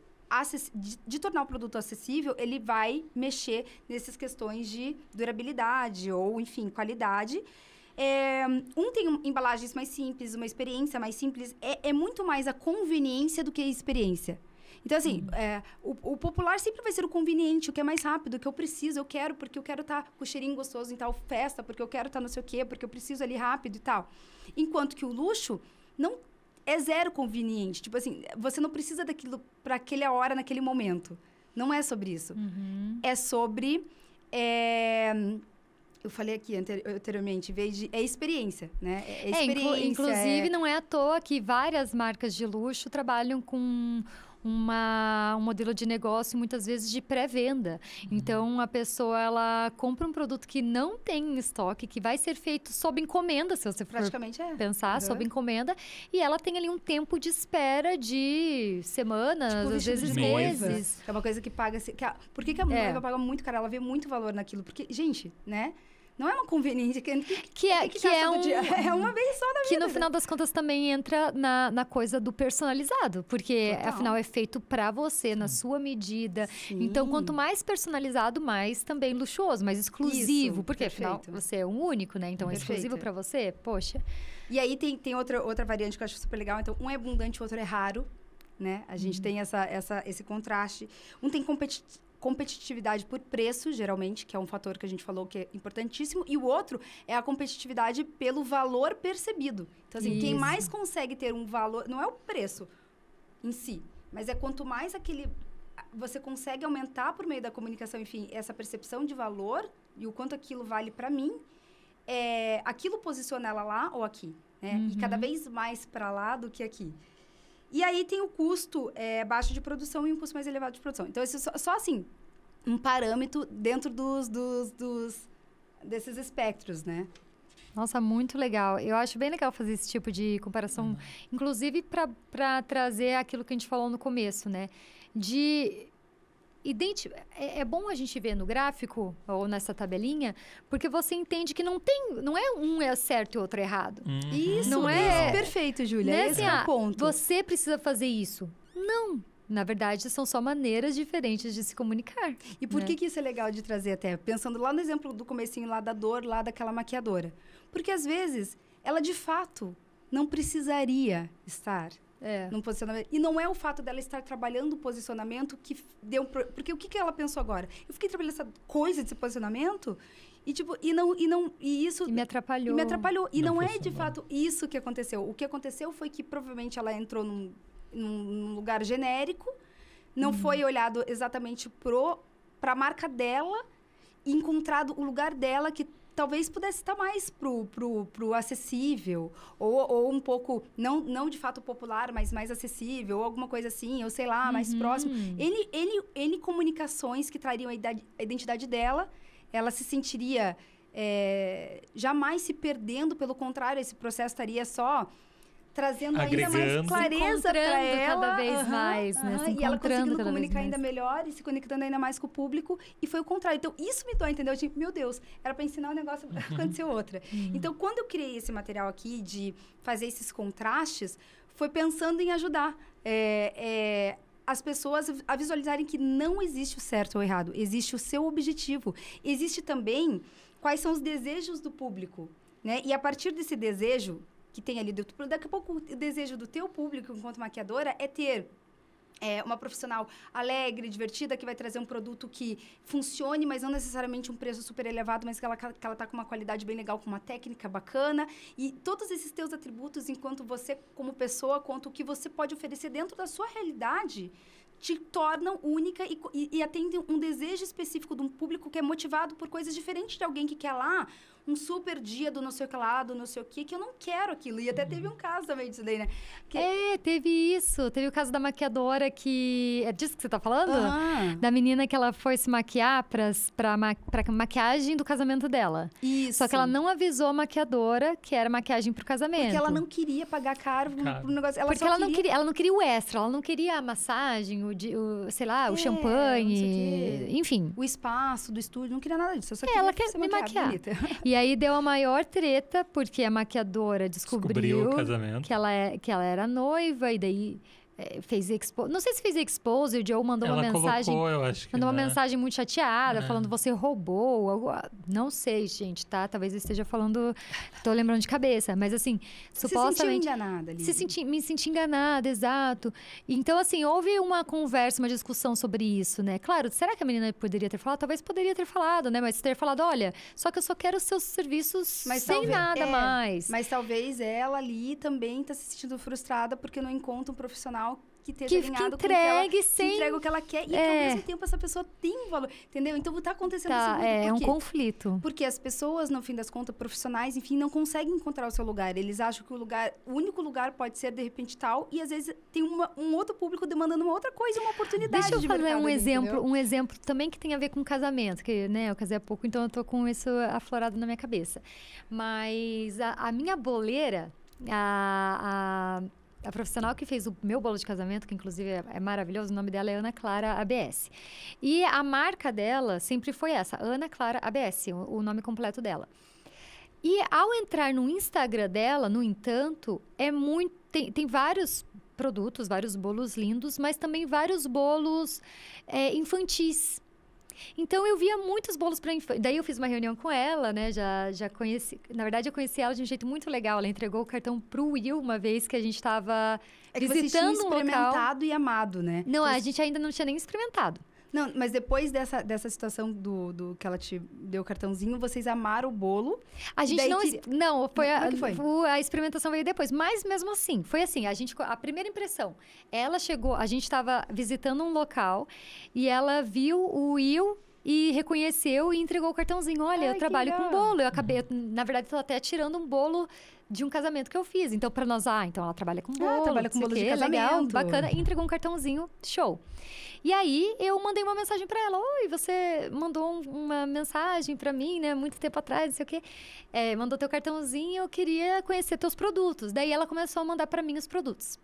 tornar o produto acessível, ele vai mexer nessas questões de durabilidade ou, enfim, qualidade. Um tem embalagens mais simples, uma experiência mais simples. É muito mais a conveniência do que a experiência. Então, assim, o popular sempre vai ser o conveniente, o que é mais rápido, o que eu preciso, eu quero, porque eu quero estar com o cheirinho gostoso em tal festa, porque eu quero estar não sei o quê, porque eu preciso ali rápido e tal. Enquanto que o luxo não é zero conveniente. Tipo assim, você não precisa daquilo para aquela hora, naquele momento. Não é sobre isso. É sobre... Eu falei aqui anteriormente, é experiência, né? Inclusive, não é à toa que várias marcas de luxo trabalham com um modelo de negócio, muitas vezes, de pré-venda. Então, a pessoa, ela compra um produto que não tem em estoque, que vai ser feito sob encomenda, se você for pensar, sob encomenda, e ela tem ali um tempo de espera de semanas, às vezes meses. É uma coisa que paga... Por que a noiva paga muito caro? Ela vê muito valor naquilo. Porque, gente, né? Não é uma conveniência que é uma vez só na vida. Que no final das contas também entra na coisa do personalizado. Porque, afinal, é feito pra você, na sua medida. Sim. Então, quanto mais personalizado, mais também luxuoso, mais exclusivo. Isso, porque, afinal, você é um único, né? Então, é exclusivo pra você. Poxa. E aí, tem outra variante que eu acho super legal. Então, um é abundante, o outro é raro, né? A gente tem esse contraste. Um tem competitividade por preço, geralmente, que é um fator que a gente falou que é importantíssimo, e o outro é a competitividade pelo valor percebido. Então, assim, quem mais consegue ter um valor... Não é o preço em si, mas é quanto mais você consegue aumentar por meio da comunicação, enfim, essa percepção de valor e o quanto aquilo vale para mim, aquilo posiciona ela lá ou aqui, né? E cada vez mais para lá do que aqui. E aí tem o custo baixo de produção e um custo mais elevado de produção. Então, isso é só assim, um parâmetro dentro desses espectros, né? Nossa, muito legal. Eu acho bem legal fazer esse tipo de comparação, inclusive para trazer aquilo que a gente falou no começo, né? É bom a gente ver no gráfico ou nessa tabelinha, porque você entende que não é um é certo e outro é errado. Isso, não é perfeito, Júlia. Né? Esse é o ponto. Você precisa fazer isso. Não. Na verdade, são só maneiras diferentes de se comunicar. E por que isso é legal de trazer até? Pensando lá no exemplo do comecinho lá da dor, lá daquela maquiadora. Porque, às vezes, ela de fato não precisaria estar num posicionamento. E não é o fato dela estar trabalhando o posicionamento que deu... Porque o que ela pensou agora? Eu fiquei trabalhando essa coisa desse posicionamento e, tipo, e isso... E me atrapalhou. E não é, de fato, isso que aconteceu. O que aconteceu foi que, provavelmente, ela entrou num lugar genérico, não foi olhado exatamente para a marca dela e encontrado o lugar dela que talvez pudesse estar mais pro acessível, ou um pouco, não de fato popular, mas mais acessível, ou alguma coisa assim, ou sei lá, mais próximo. Ele comunicações que trariam a identidade dela, ela se sentiria jamais se perdendo, pelo contrário, esse processo estaria só trazendo ainda mais clareza para ela. Cada vez mais, né? E ela conseguindo comunicar ainda melhor e se conectando ainda mais com o público. E foi o contrário. Então, isso me dói, entendeu? Tipo, meu Deus, era para ensinar um negócio, aconteceu outra. Então, quando eu criei esse material aqui de fazer esses contrastes, foi pensando em ajudar as pessoas a visualizarem que não existe o certo ou o errado. Existe o seu objetivo. Existe também quais são os desejos do público, né? E a partir desse desejo que tem ali, daqui a pouco o desejo do teu público enquanto maquiadora é ter uma profissional alegre, divertida, que vai trazer um produto que funcione, mas não necessariamente um preço super elevado, mas que ela tá com uma qualidade bem legal, com uma técnica bacana. E todos esses teus atributos, enquanto você, como pessoa, quanto o que você pode oferecer dentro da sua realidade, te tornam única e atendem um desejo específico de um público que é motivado por coisas diferentes de alguém que quer lá um super dia do não sei o que lá, do não sei o que eu não quero aquilo. E até teve um caso também disso daí, né? Teve isso. Teve o caso da maquiadora que... É disso que você tá falando? Da menina que ela foi se maquiar pra maquiagem do casamento dela. Isso. Só que ela não avisou a maquiadora que era maquiagem pro casamento. Porque ela não queria pagar caro pro negócio. Porque ela não queria o extra. Ela não queria a massagem, sei lá, o champanhe, enfim. O espaço do estúdio, não queria nada disso. Eu só ela quer me maquiar. Bonita. E aí deu a maior treta, porque a maquiadora descobriu o casamento. que ela era noiva, e daí fez não sei se fez exposed ou mandou uma mensagem. Colocou, eu acho que, mandou uma mensagem muito chateada, falando você roubou. Não sei, gente, tá? Talvez eu esteja falando. Tô lembrando de cabeça, mas assim, supostamente. Se sentiu enganada ali. Me senti enganada, exato. Então, assim, houve uma conversa, uma discussão sobre isso, né? Claro, será que a menina poderia ter falado? Talvez poderia ter falado, né? Mas ter falado, olha, só que eu só quero os seus serviços sem nada mais. Mas talvez ela ali também tá se sentindo frustrada porque não encontra um profissional que esteja que alinhado entregue com que entrega o que ela quer e que ao mesmo tempo essa pessoa tem um valor, entendeu? Então tá acontecendo isso muito. É um conflito. Porque as pessoas, no fim das contas, profissionais, enfim, não conseguem encontrar o seu lugar. Eles acham que o único lugar pode ser de repente tal e às vezes tem um outro público demandando uma outra coisa, uma oportunidade. Deixa eu de fazer mercado, um exemplo também que tem a ver com casamento, que, né, eu casei há pouco, então eu tô com isso aflorado na minha cabeça. Mas a minha boleira, a profissional que fez o meu bolo de casamento, que inclusive é maravilhoso, o nome dela é Ana Clara ABS. E a marca dela sempre foi essa, Ana Clara ABS, o nome completo dela. E ao entrar no Instagram dela, no entanto, tem vários produtos, vários bolos lindos, mas também vários bolos infantis. Então, eu via muitos bolos para infância. Daí, eu fiz uma reunião com ela, né? Já conheci... Na verdade, eu conheci ela de um jeito muito legal. Ela entregou o cartão pro Will uma vez que a gente estava visitando um local. Experimentado e amado, né? Não, a gente ainda não tinha nem experimentado. Não, mas depois dessa situação do que ela te deu o cartãozinho, vocês amaram o bolo. A gente não foi a experimentação veio depois, mas mesmo assim, foi assim, a primeira impressão, ela chegou, a gente estava visitando um local e ela viu o Will e reconheceu e entregou o cartãozinho. Olha, eu trabalho com bolo. Eu acabei, na verdade, estou até tirando um bolo de um casamento que eu fiz. Então, para nós, então ela trabalha com bolo. Trabalha com bolo de casamento. Legal, bacana. E entregou um cartãozinho, show. E aí, eu mandei uma mensagem para ela. Oi, você mandou uma mensagem para mim, né? Muito tempo atrás, não sei o quê. Mandou teu cartãozinho, eu queria conhecer teus produtos. Daí, ela começou a mandar para mim os produtos.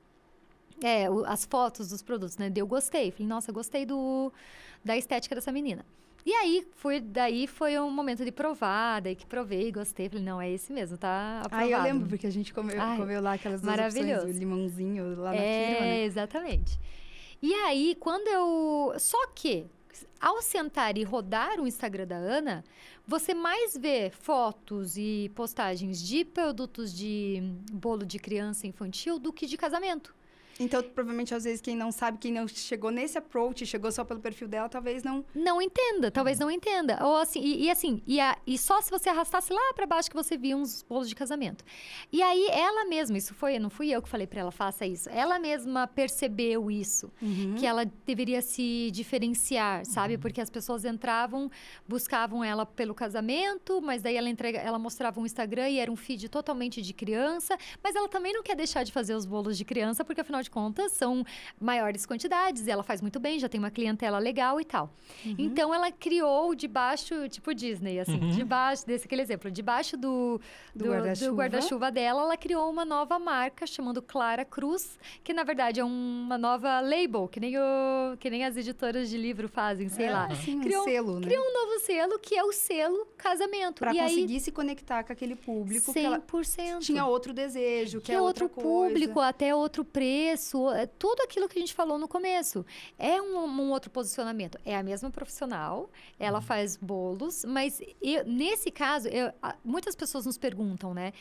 As fotos dos produtos, né? Eu gostei. Falei, nossa, gostei da estética dessa menina. E aí, foi um momento de provar, daí que provei, gostei. Falei, não, é esse mesmo, tá aprovado. Eu lembro, porque a gente comeu lá aquelas duas opções, o limãozinho lá na firma, né? Exatamente. E aí, quando eu... Só que, ao sentar e rodar o Instagram da Ana, você mais vê fotos e postagens de produtos de bolo de criança infantil do que de casamento. Então, provavelmente, às vezes, quem não sabe, quem não chegou nesse approach, chegou só pelo perfil dela, talvez não... Não entenda, talvez não entenda. Ou assim, e só se você arrastasse lá pra baixo que você via uns bolos de casamento. E aí, ela mesma, não fui eu que falei pra ela, faça isso. Ela mesma percebeu isso, que ela deveria se diferenciar, sabe? Porque as pessoas entravam, buscavam ela pelo casamento, mas daí ela mostrava um Instagram e era um feed totalmente de criança, mas ela também não quer deixar de fazer os bolos de criança, porque afinal de contas, são maiores quantidades, e ela faz muito bem, já tem uma clientela legal e tal. Então, ela criou debaixo, tipo Disney, assim, debaixo, desse aquele exemplo, debaixo do guarda-chuva dela, ela criou uma nova marca, chamando Clara Cruz, que, na verdade, é uma nova label, que nem as editoras de livro fazem, sei lá. Assim, Criou um selo, né? Criou um novo selo, que é o selo casamento. Pra e conseguir se conectar com aquele público 100%. que ela tinha outro desejo, que é outra outro coisa. público, até outro preço, tudo aquilo que a gente falou no começo. É um outro posicionamento. É a mesma profissional, ela faz bolos, mas nesse caso, muitas pessoas nos perguntam, né?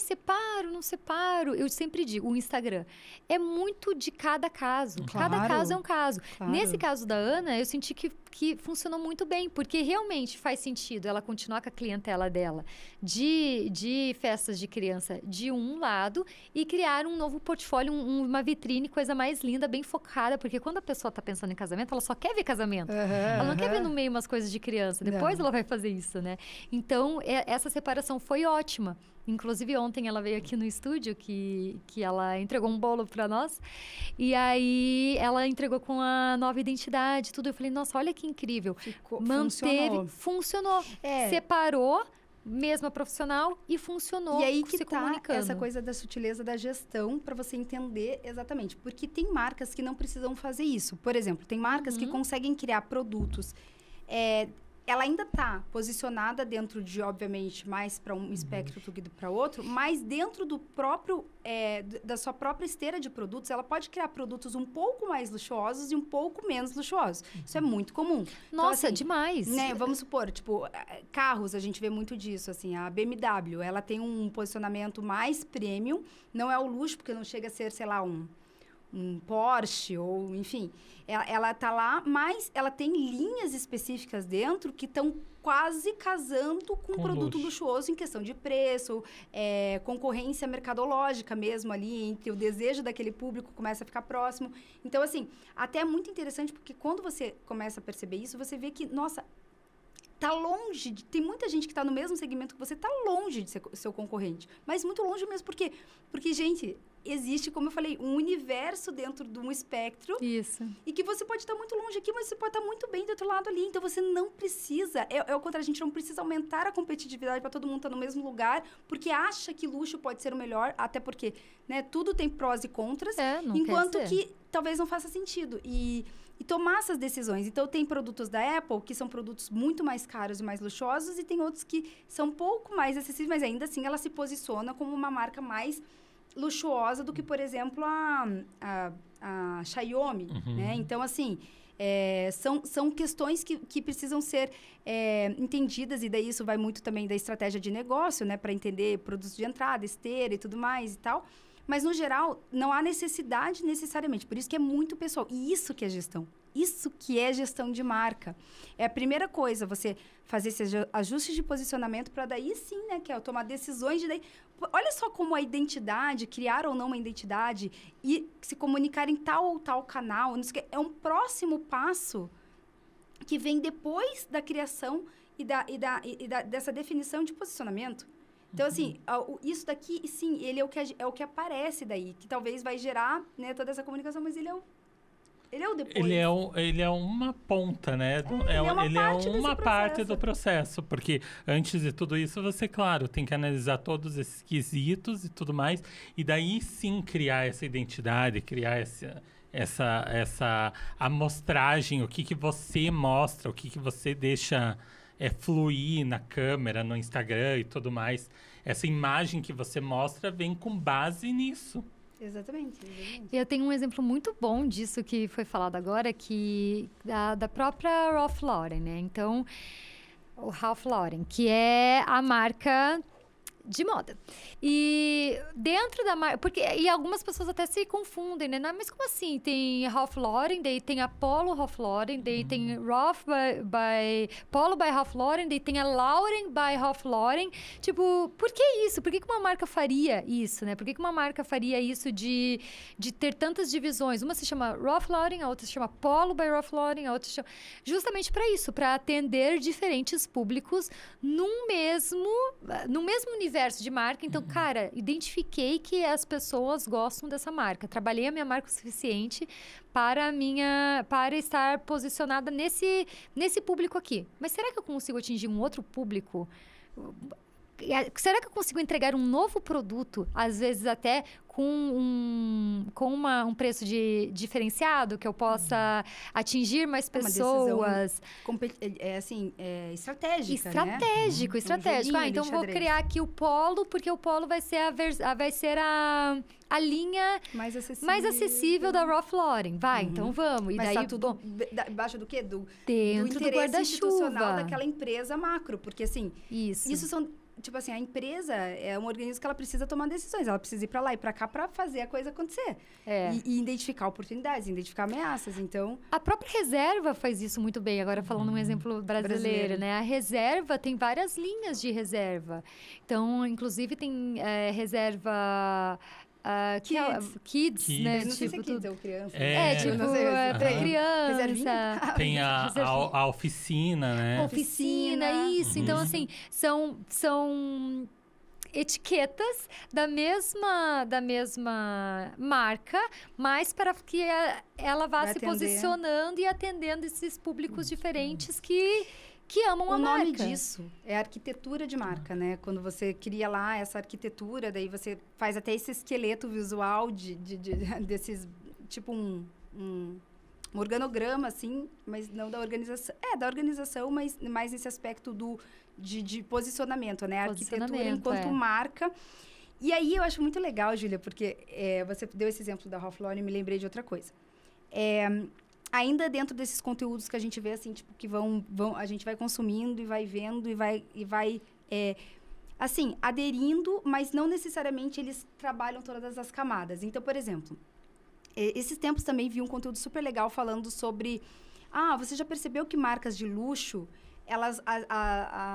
Separo, não separo? Eu sempre digo, o Instagram é muito de cada caso. Claro. Cada caso é um caso. Claro. Nesse caso da Ana, eu senti que funcionou muito bem, porque realmente faz sentido ela continuar com a clientela dela de festas de criança de um lado e criar um novo portfólio, uma vitrine, coisa mais linda, bem focada, porque quando a pessoa tá pensando em casamento, ela só quer ver casamento. Ela não quer ver no meio umas coisas de criança. Depois ela vai fazer isso, né? Então, essa separação foi ótima. Inclusive, ontem ela veio aqui no estúdio, que ela entregou um bolo para nós. E aí, ela entregou com a nova identidade, tudo. Eu falei, nossa, olha que incrível. Funcionou. Separou, mesma profissional, e funcionou. E aí que se tá comunicando. essa coisa da sutileza da gestão, para você entender exatamente. Porque tem marcas que não precisam fazer isso. Por exemplo, tem marcas que conseguem criar produtos... ela ainda está posicionada dentro de, obviamente, mais para um espectro do que para outro, mas dentro do próprio, da sua própria esteira de produtos, ela pode criar produtos um pouco mais luxuosos e um pouco menos luxuosos. Isso é muito comum. Nossa, então, assim, demais. Né, vamos supor, tipo, carros, a gente vê muito disso, assim, a BMW, ela tem um posicionamento mais premium, não é o luxo, porque não chega a ser, sei lá, um Porsche, ou enfim, ela tá lá, mas ela tem linhas específicas dentro que estão quase casando com um produto luxuoso em questão de preço, concorrência mercadológica mesmo ali, entre o desejo daquele público começa a ficar próximo. Então, assim, até é muito interessante, porque quando você começa a perceber isso, você vê que, nossa, tá longe, tem muita gente que tá no mesmo segmento que você, tá longe de ser seu concorrente, mas muito longe mesmo, porque, gente, existe, como eu falei, um universo dentro de um espectro. Isso. E que você pode estar muito longe aqui, mas você pode estar muito bem do outro lado ali. Então, você não precisa... o contrário, a gente não precisa aumentar a competitividade para todo mundo estar no mesmo lugar, porque acha que luxo pode ser o melhor, até porque, né, tudo tem prós e contras, enquanto que talvez não faça sentido. E tomar essas decisões. Então, tem produtos da Apple que são produtos muito mais caros e mais luxuosos, e tem outros que são um pouco mais acessíveis, mas ainda assim ela se posiciona como uma marca mais luxuosa do que, por exemplo, a Xiaomi, né? Então, assim, são questões que precisam ser entendidas, e daí isso vai muito também da estratégia de negócio, né? Para entender produtos de entrada, esteira e tudo mais e tal. Mas, no geral, não há necessidade necessariamente. Por isso que é muito pessoal. E isso que é gestão. Isso que é gestão de marca. É a primeira coisa, você fazer esses ajustes de posicionamento para daí sim, né, que é tomar decisões de daí... Olha só como a identidade, criar ou não uma identidade e se comunicar em tal ou tal canal, não sei o que, é um próximo passo que vem depois da criação dessa definição de posicionamento. Então, assim, isso daqui, sim, ele é o que aparece daí, que talvez vai gerar, né, toda essa comunicação, mas ele é o depois. Ele é uma ponta, né? Ele é uma parte do processo, porque antes de tudo isso, você, claro, tem que analisar todos esses quesitos e tudo mais, e daí sim criar essa identidade, criar essa amostragem, o que você mostra, o que você deixa fluir na câmera, no Instagram e tudo mais. Essa imagem que você mostra vem com base nisso. Exatamente. Eu tenho um exemplo muito bom disso que foi falado agora, que da própria Ralph Lauren, né? Então, o Ralph Lauren, que é a marca de moda. E dentro da marca... E algumas pessoas até se confundem, né? Não, mas como assim? Tem Ralph Lauren, daí tem a Polo Ralph Lauren, daí tem Ralph Polo by Ralph Lauren, daí tem a Lauren by Ralph Lauren. Tipo, por que isso? Por que uma marca faria isso, né? Por que uma marca faria isso de ter tantas divisões? Uma se chama Ralph Lauren, a outra se chama Polo by Ralph Lauren, a outra se chama... Justamente para isso, para atender diferentes públicos no mesmo universo de marca. Então, cara, identifiquei que as pessoas gostam dessa marca. Trabalhei a minha marca o suficiente para estar posicionada nesse público aqui. Mas será que eu consigo atingir um outro público? Será que eu consigo entregar um novo produto, às vezes até com um preço diferenciado, que eu possa atingir mais pessoas? Estratégica, Estratégico. Então vou criar aqui o Polo, porque o Polo vai ser a linha mais acessível da Ralph Lauren. Então vamos. Mas tá tudo debaixo do quê? Do dentro do interesse institucional guarda-chuva daquela empresa macro. Porque, assim, isso são... Tipo assim, a empresa é um organismo que ela precisa tomar decisões. Ela precisa ir pra lá e pra cá pra fazer a coisa acontecer. E identificar oportunidades, identificar ameaças. Então... A própria Reserva faz isso muito bem. Agora, falando um exemplo brasileiro, né? A Reserva tem várias linhas de reserva. Então, inclusive, tem reserva... Kids, né? Não sei se é kids ou criança. Pra criança. Tem a oficina, né? Oficina, isso. Então, assim, são etiquetas da mesma marca, mas para que ela vá se posicionando e atendendo esses públicos diferentes que amam a marca. O nome disso é arquitetura de marca, né? Quando você cria lá essa arquitetura, daí você faz até esse esqueleto visual desses, tipo um organograma, assim, mas não da organização. Da organização, mas mais esse aspecto de posicionamento, né? A arquitetura enquanto marca. E aí eu acho muito legal, Júlia, porque você deu esse exemplo da Ralph Lauren e me lembrei de outra coisa. Ainda dentro desses conteúdos que a gente vê, assim, tipo, que a gente vai consumindo e vai vendo e vai assim, aderindo, mas não necessariamente eles trabalham todas as camadas. Então, por exemplo, esses tempos também vi um conteúdo super legal falando sobre... você já percebeu que marcas de luxo,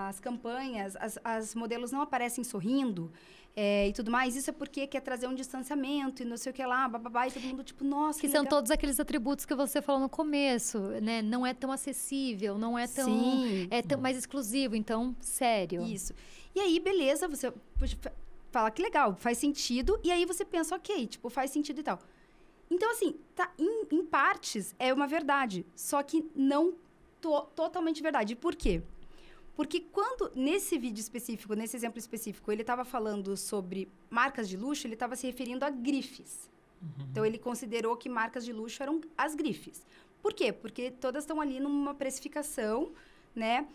as campanhas, as modelos não aparecem sorrindo? E tudo mais, isso é porque quer trazer um distanciamento e não sei o que lá, bababá, e todo mundo tipo, nossa, que são todos aqueles atributos que você falou no começo, né? Não é tão acessível, não é tão... Sim. É tão mais exclusivo, então, sério. Isso. E aí, beleza, você fala que legal, faz sentido, e aí você pensa, ok, tipo, faz sentido e tal. Então, assim, em partes é uma verdade, só que não totalmente verdade. Por quê? Porque quando, nesse vídeo específico, nesse exemplo específico, ele estava falando sobre marcas de luxo, ele estava se referindo a grifes. Então, ele considerou que marcas de luxo eram as grifes. Por quê? Porque todas estão ali numa precificação, né?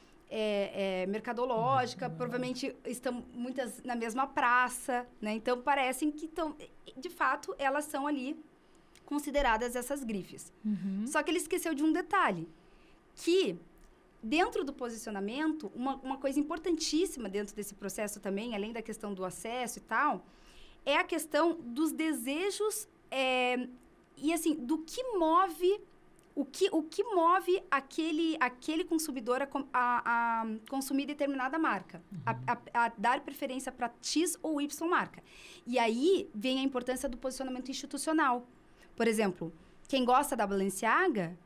Mercadológica, provavelmente estão muitas na mesma praça, né? Então, parecem que estão... De fato, elas são ali consideradas essas grifes. Só que ele esqueceu de um detalhe, que... Dentro do posicionamento, uma coisa importantíssima dentro desse processo também, além da questão do acesso e tal, é a questão dos desejos e, assim, do que move... O que move aquele consumidor a consumir determinada marca, a dar preferência para X ou Y marca. E aí vem a importância do posicionamento institucional. Por exemplo, quem gosta da Balenciaga...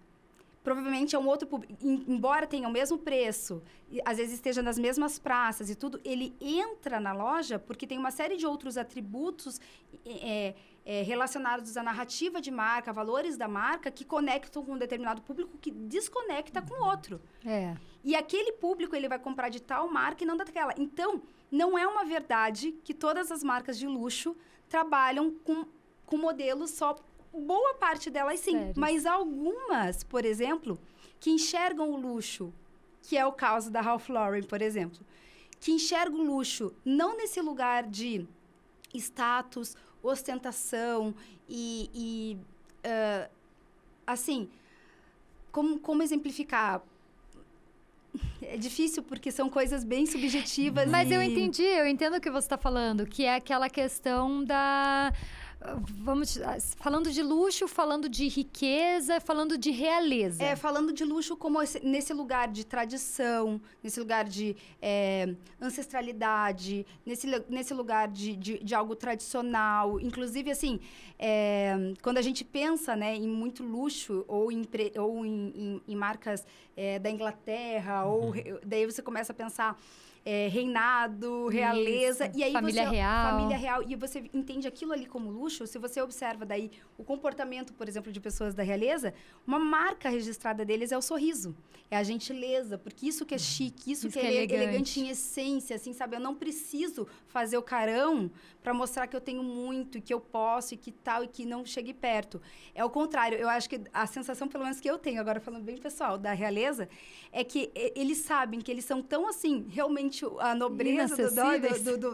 provavelmente é um outro público, embora tenha o mesmo preço, e, às vezes esteja nas mesmas praças e tudo, ele entra na loja porque tem uma série de outros atributos relacionados à narrativa de marca, valores da marca, que conectam com um determinado público que desconecta com outro. E aquele público, ele vai comprar de tal marca e não daquela. Então, não é uma verdade que todas as marcas de luxo trabalham com modelos só... Boa parte delas, sim. Sério? Mas algumas, por exemplo, que enxergam o luxo, que é o caso da Ralph Lauren, por exemplo, que enxergam o luxo não nesse lugar de status ostentação assim, como exemplificar? É difícil porque são coisas bem subjetivas. Mas eu entendo o que você está falando, que é aquela questão da... falando de luxo, falando de riqueza, falando de realeza. Falando de luxo como nesse lugar de tradição, nesse lugar de ancestralidade, nesse lugar de algo tradicional. Inclusive, assim, quando a gente pensa, né, em muito luxo ou em marcas da Inglaterra, ou daí você começa a pensar... reinado, realeza. Isso. E aí família real. E você entende aquilo ali como luxo. Se você observa daí o comportamento, por exemplo, de pessoas da realeza, uma marca registrada deles é o sorriso. É a gentileza. Porque isso que é chique, isso que é elegante em essência, assim, sabe? Eu não preciso fazer o carão para mostrar que eu tenho muito, que eu posso, e que tal, e que não chegue perto. É o contrário. Eu acho que a sensação, pelo menos que eu tenho, agora falando bem pessoal, da realeza, é que eles sabem que eles são tão, assim, realmente a nobreza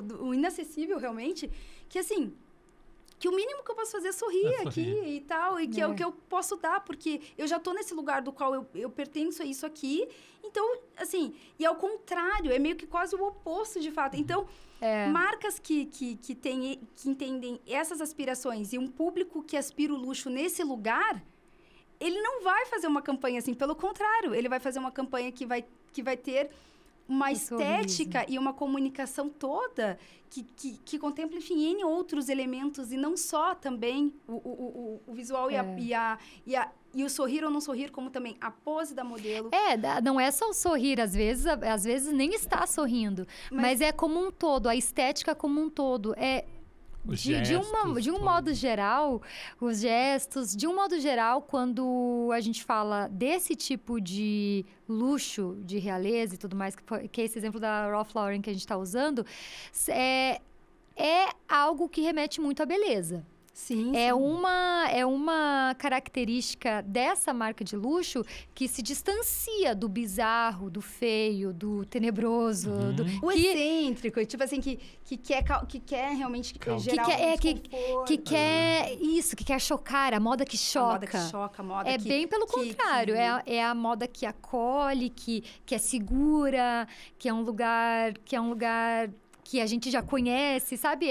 do inacessível, realmente, que assim, que o mínimo que eu posso fazer é sorrir aqui e tal, e que é o que eu posso dar, porque eu já tô nesse lugar do qual eu pertenço a isso aqui, então, assim, e ao contrário, é meio que quase o oposto, de fato. Então, marcas que entendem essas aspirações e um público que aspira o luxo nesse lugar, ele não vai fazer uma campanha assim, pelo contrário, ele vai fazer uma campanha que vai ter uma estética e uma comunicação toda que contempla, enfim, N outros elementos, e não só também o visual e o sorrir ou não sorrir, como também a pose da modelo. Não é só o sorrir, às vezes nem está sorrindo, mas é como um todo, a estética como um todo. De um modo geral, os gestos, de um modo geral, quando a gente fala desse tipo de luxo, de realeza e tudo mais, que é esse exemplo da Ralph Lauren que a gente está usando, é algo que remete muito à beleza. Sim, é uma característica dessa marca de luxo que se distancia do bizarro, do feio, do tenebroso. O excêntrico, tipo assim, que quer realmente gerar que quer chocar, a moda que choca. A moda que choca, a moda que... bem pelo contrário, é a moda que acolhe, que é segura, que é um lugar que a gente já conhece, sabe?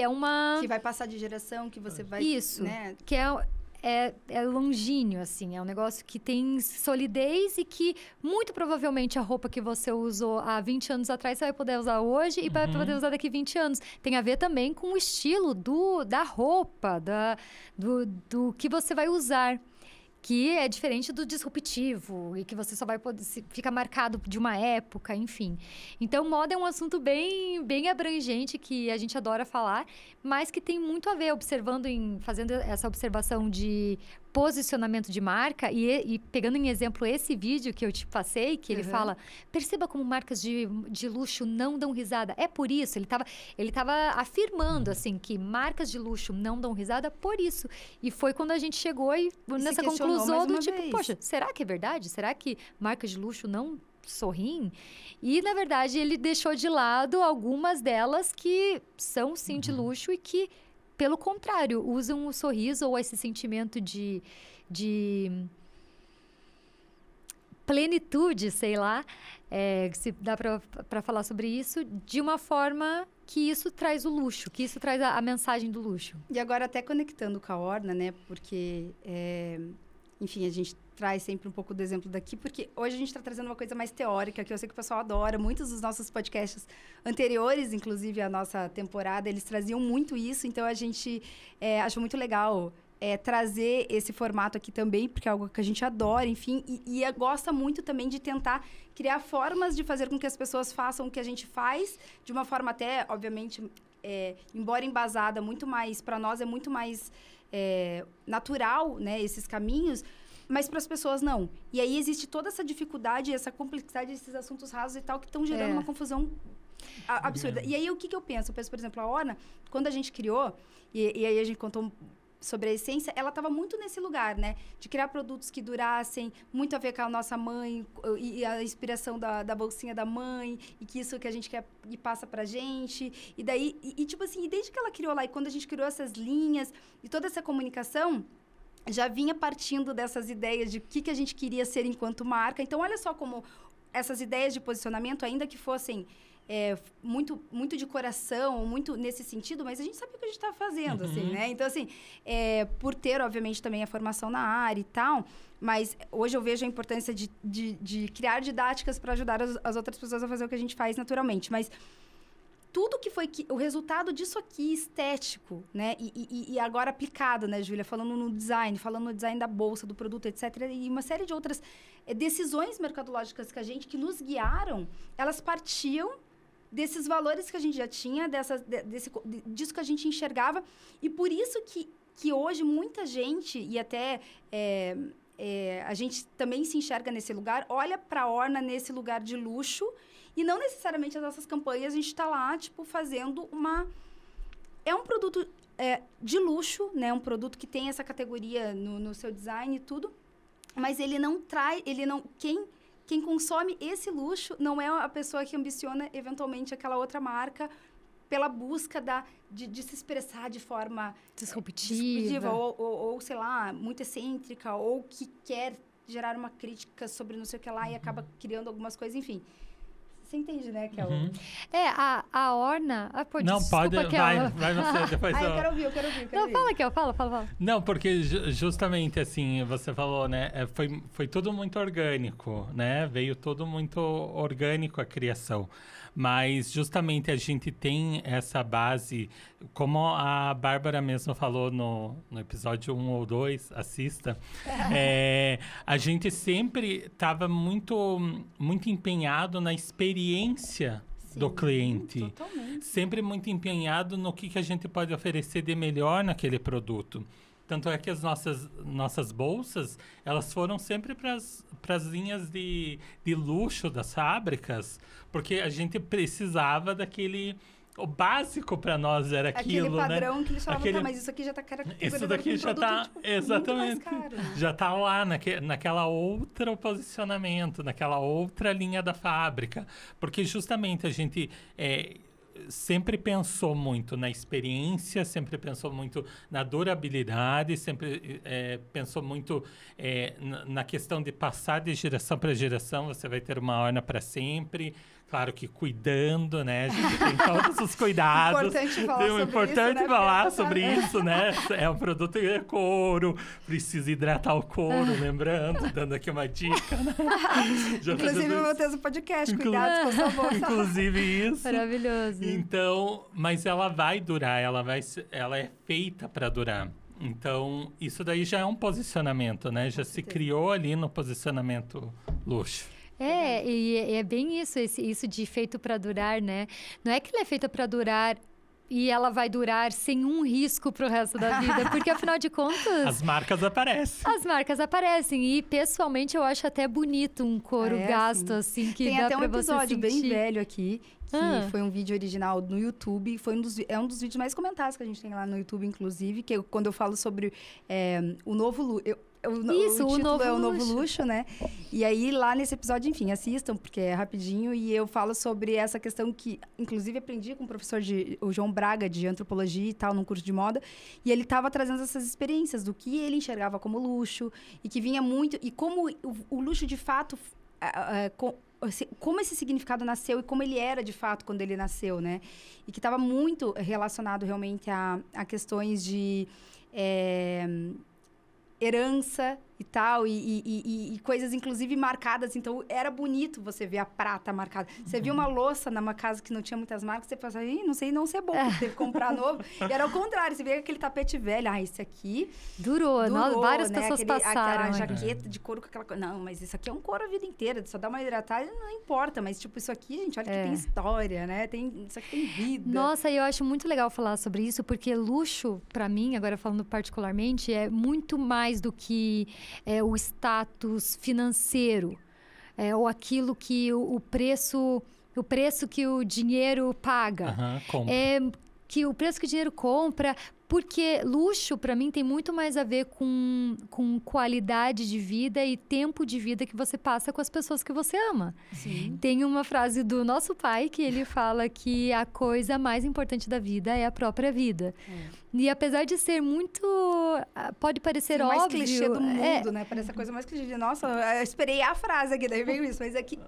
Que vai passar de geração, que você vai... Isso, né? Que é longínquo, assim. É um negócio que tem solidez e que, muito provavelmente, a roupa que você usou há 20 anos atrás, você vai poder usar hoje e vai poder usar daqui 20 anos. Tem a ver também com o estilo da roupa, do que você vai usar. Que é diferente do disruptivo e que você só vai poder... Fica marcado de uma época, enfim. Então, moda é um assunto bem, bem abrangente que a gente adora falar, mas que tem muito a ver fazendo essa observação de posicionamento de marca e pegando em exemplo esse vídeo que eu te passei, que ele fala, perceba como marcas de luxo não dão risada. É por isso, ele tava afirmando, assim, que marcas de luxo não dão risada por isso. E foi quando a gente chegou nessa conclusão do tipo, poxa, será que é verdade? Será que marcas de luxo não sorriem? E, na verdade, ele deixou de lado algumas delas que são, sim, de luxo e que, pelo contrário, usam o sorriso ou esse sentimento de plenitude, sei lá, se dá para falar sobre isso, de uma forma que isso traz o luxo, que isso traz a mensagem do luxo. E agora, até conectando com a Orna, né? Porque, enfim, a gente traz sempre um pouco do exemplo daqui, porque hoje a gente está trazendo uma coisa mais teórica, que eu sei que o pessoal adora. Muitos dos nossos podcasts anteriores, inclusive a nossa temporada, eles traziam muito isso. Então, a gente acha muito legal trazer esse formato aqui também, porque é algo que a gente adora, enfim. E gosta muito também de tentar criar formas de fazer com que as pessoas façam o que a gente faz, de uma forma até, obviamente, embora embasada, muito mais... Para nós é muito mais natural, né, esses caminhos, mas para as pessoas não. E aí existe toda essa dificuldade, essa complexidade desses assuntos rasos e tal, que estão gerando uma confusão absurda. E aí, o que eu penso? Eu penso, por exemplo, a Orna, quando a gente criou, e aí a gente contou sobre a essência, ela estava muito nesse lugar, né? De criar produtos que durassem, muito a ver com a nossa mãe e a inspiração da bolsinha da mãe, e que isso que a gente quer e passa pra gente. E daí, tipo assim, e desde que ela criou lá, e quando a gente criou essas linhas e toda essa comunicação, já vinha partindo dessas ideias de o que a gente queria ser enquanto marca. Então, olha só como essas ideias de posicionamento, ainda que fossem muito de coração, muito nesse sentido, mas a gente sabe o que a gente está fazendo, assim, né? Então, assim, por ter, obviamente, também a formação na área e tal, mas hoje eu vejo a importância de criar didáticas para ajudar as outras pessoas a fazer o que a gente faz naturalmente. Mas tudo que foi o resultado disso aqui, estético, né? E agora aplicado, né, Júlia? Falando no design da bolsa, do produto, etc. E uma série de outras decisões mercadológicas que nos guiaram, elas partiam desses valores que a gente já tinha, disso que a gente enxergava. E por isso que hoje muita gente, e até a gente também se enxerga nesse lugar, olha para a Orna nesse lugar de luxo, e não necessariamente as nossas campanhas, a gente está lá, tipo, fazendo é um produto de luxo, né? Um produto que tem essa categoria no seu design e tudo, mas ele não traz... Quem consome esse luxo não é a pessoa que ambiciona, eventualmente, aquela outra marca pela busca de se expressar de forma... disruptiva. Ou, sei lá, muito excêntrica, ou que quer gerar uma crítica sobre não sei o que lá e acaba criando algumas coisas, enfim. Você entende, né? Que a Orna... Não, pode, vai você, depois eu quero ouvir. Não, fala, Kel, fala. Não, porque justamente assim, você falou, né? Foi tudo muito orgânico, né? Veio tudo muito orgânico a criação. Mas justamente a gente tem essa base, como a Bárbara mesmo falou no episódio 1 ou 2, assista, a gente sempre estava muito, muito empenhado na experiência do cliente. Totalmente. Sempre muito empenhado no que a gente pode oferecer de melhor naquele produto. Tanto é que as nossas bolsas, elas foram sempre para as linhas de luxo das fábricas, porque a gente precisava daquele... O básico para nós era aquilo, né? Aquele padrão que eles falavam, mas isso aqui já está isso daqui já está, tipo, exatamente, caro, né? Já está lá naquela outra posicionamento, naquela outra linha da fábrica. Porque justamente a gente... sempre pensou muito na experiência, sempre pensou muito na durabilidade, sempre pensou muito na questão de passar de geração para geração. Você vai ter uma Orna para sempre. Claro que cuidando, né? A gente tem todos os cuidados. Importante falar sobre isso, né? É um produto de couro, precisa hidratar o couro, lembrando, dando aqui uma dica, né? Inclusive, eu vou ter um podcast, cuidado com a sua bolsa. Inclusive isso. Maravilhoso. Então, mas ela vai durar, ela é feita para durar. Então, isso daí já é um posicionamento, né? Já se criou ali no posicionamento luxo. E é bem isso de feito para durar, né? Não é que ela é feita para durar e ela vai durar sem um risco pro resto da vida, porque afinal de contas... As marcas aparecem. E pessoalmente eu acho até bonito um couro gasto, assim, que tem dá até um pra você episódio sentir. bem velho aqui, que foi um vídeo original no YouTube, é um dos vídeos mais comentados que a gente tem lá no YouTube, inclusive, que quando eu falo sobre o novo look... O título é o Novo Luxo, né? E aí, lá nesse episódio, enfim, assistam, porque é rapidinho. E eu falo sobre essa questão que, inclusive, aprendi com o professor o João Braga, de antropologia e tal, num curso de moda. E ele estava trazendo essas experiências do que ele enxergava como luxo. E que vinha muito... E como o luxo, de fato... como esse significado nasceu e como ele era, de fato, quando ele nasceu, né? E que estava muito relacionado, realmente, a questões de... herança e tal, e coisas, inclusive, marcadas. Então, era bonito você ver a prata marcada. Você via uma louça numa casa que não tinha muitas marcas, você pensava, não sei não ser bom, porque teve que comprar novo. E era o contrário, você via aquele tapete velho, esse aqui... Durou, várias pessoas passaram. Aquela jaqueta de couro com aquela coisa. Não, mas isso aqui é um couro a vida inteira, só dá uma hidratada, não importa. Mas, tipo, isso aqui, gente, olha que tem história, né? Isso aqui tem vida. Nossa, eu acho muito legal falar sobre isso, porque luxo, pra mim, agora falando particularmente, é muito mais do que o status financeiro, ou aquilo que o preço que o dinheiro paga. Compra. Que o preço que o dinheiro compra Porque luxo, para mim, tem muito mais a ver com qualidade de vida e tempo de vida que você passa com as pessoas que você ama. Sim. Tem uma frase do nosso pai que ele fala que a coisa mais importante da vida é a própria vida. E apesar de ser muito... Pode parecer óbvio... mais clichê do mundo, né? Parece a coisa mais clichê. Nossa, eu esperei a frase aqui, daí veio isso. Mas é que...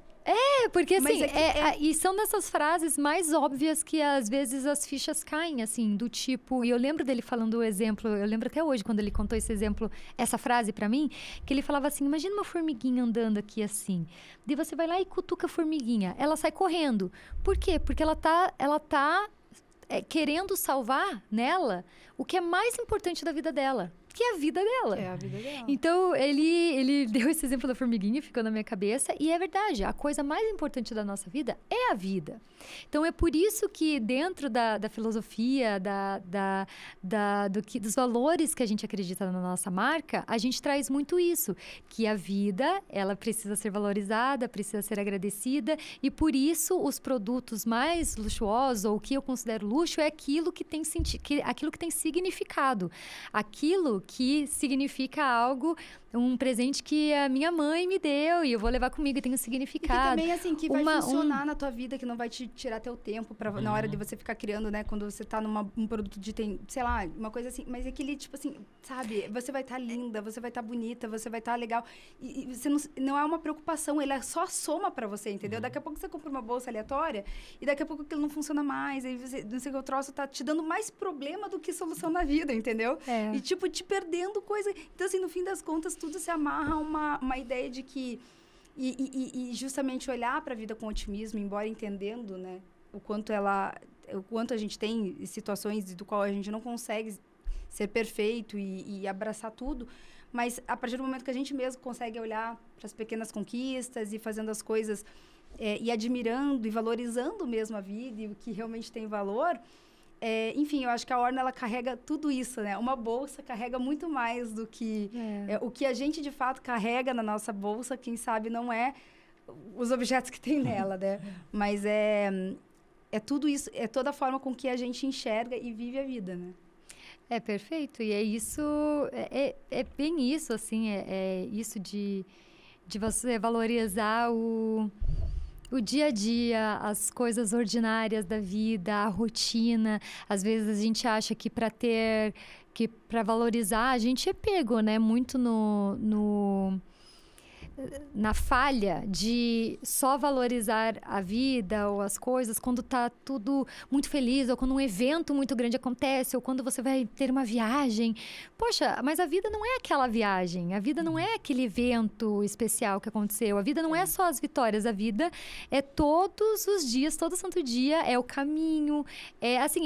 porque assim, Mas e são dessas frases mais óbvias que às vezes as fichas caem, assim, do tipo... E eu lembro dele falando o exemplo, eu lembro até hoje quando ele contou esse exemplo, essa frase pra mim, que ele falava assim, imagina uma formiguinha andando aqui assim. Daí você vai lá e cutuca a formiguinha, ela sai correndo. Por quê? Porque ela tá querendo salvar nela o que é mais importante da vida dela, que é a vida dela. É a vida dela. Então, ele deu esse exemplo da formiguinha, ficou na minha cabeça. E é verdade, a coisa mais importante da nossa vida é a vida. Então, é por isso que dentro da filosofia, dos valores que a gente acredita na nossa marca, a gente traz muito isso. Que a vida, ela precisa ser valorizada, precisa ser agradecida. E por isso, os produtos mais luxuosos, ou o que eu considero luxo, é aquilo que tem aquilo que tem significado. Aquilo que significa algo, um presente que a minha mãe me deu e eu vou levar comigo e tem um significado. E que também, assim, que vai funcionar na tua vida, que não vai te tirar teu tempo na hora de você ficar criando, né? Quando você tá num produto sei lá, uma coisa assim. Mas aquele, tipo assim, sabe? Você vai estar linda, você vai estar bonita, você vai estar legal. E você não é uma preocupação, ele só soma pra você, entendeu? Daqui a pouco você compra uma bolsa aleatória e daqui a pouco aquilo não funciona mais. Aí você, não sei o que, o troço tá te dando mais problema do que solução na vida, entendeu? E, tipo, te perdendo coisa. Então, assim, no fim das contas, tudo se amarra a uma ideia de que... E justamente olhar para a vida com otimismo, embora entendendo, né, o quanto a gente tem situações do qual a gente não consegue ser perfeito e abraçar tudo, mas a partir do momento que a gente mesmo consegue olhar para as pequenas conquistas e fazendo as coisas e admirando e valorizando mesmo a vida e o que realmente tem valor... enfim, eu acho que a Orna, ela carrega tudo isso, né? Uma bolsa carrega muito mais do que... o que a gente, de fato, carrega na nossa bolsa, quem sabe, não é os objetos que tem nela, né? Mas é tudo isso, é toda a forma com que a gente enxerga e vive a vida, né? É perfeito. E é isso... É bem isso, assim. É isso de você valorizar o dia a dia, as coisas ordinárias da vida, a rotina. Às vezes a gente acha que para valorizar, a gente é pego, né? Muito na falha de só valorizar a vida ou as coisas quando tá tudo muito feliz, ou quando um evento muito grande acontece, ou quando você vai ter uma viagem. Poxa, mas a vida não é aquela viagem, a vida não é aquele evento especial que aconteceu, a vida não é só as vitórias, a vida é todos os dias, todo santo dia, é o caminho, assim,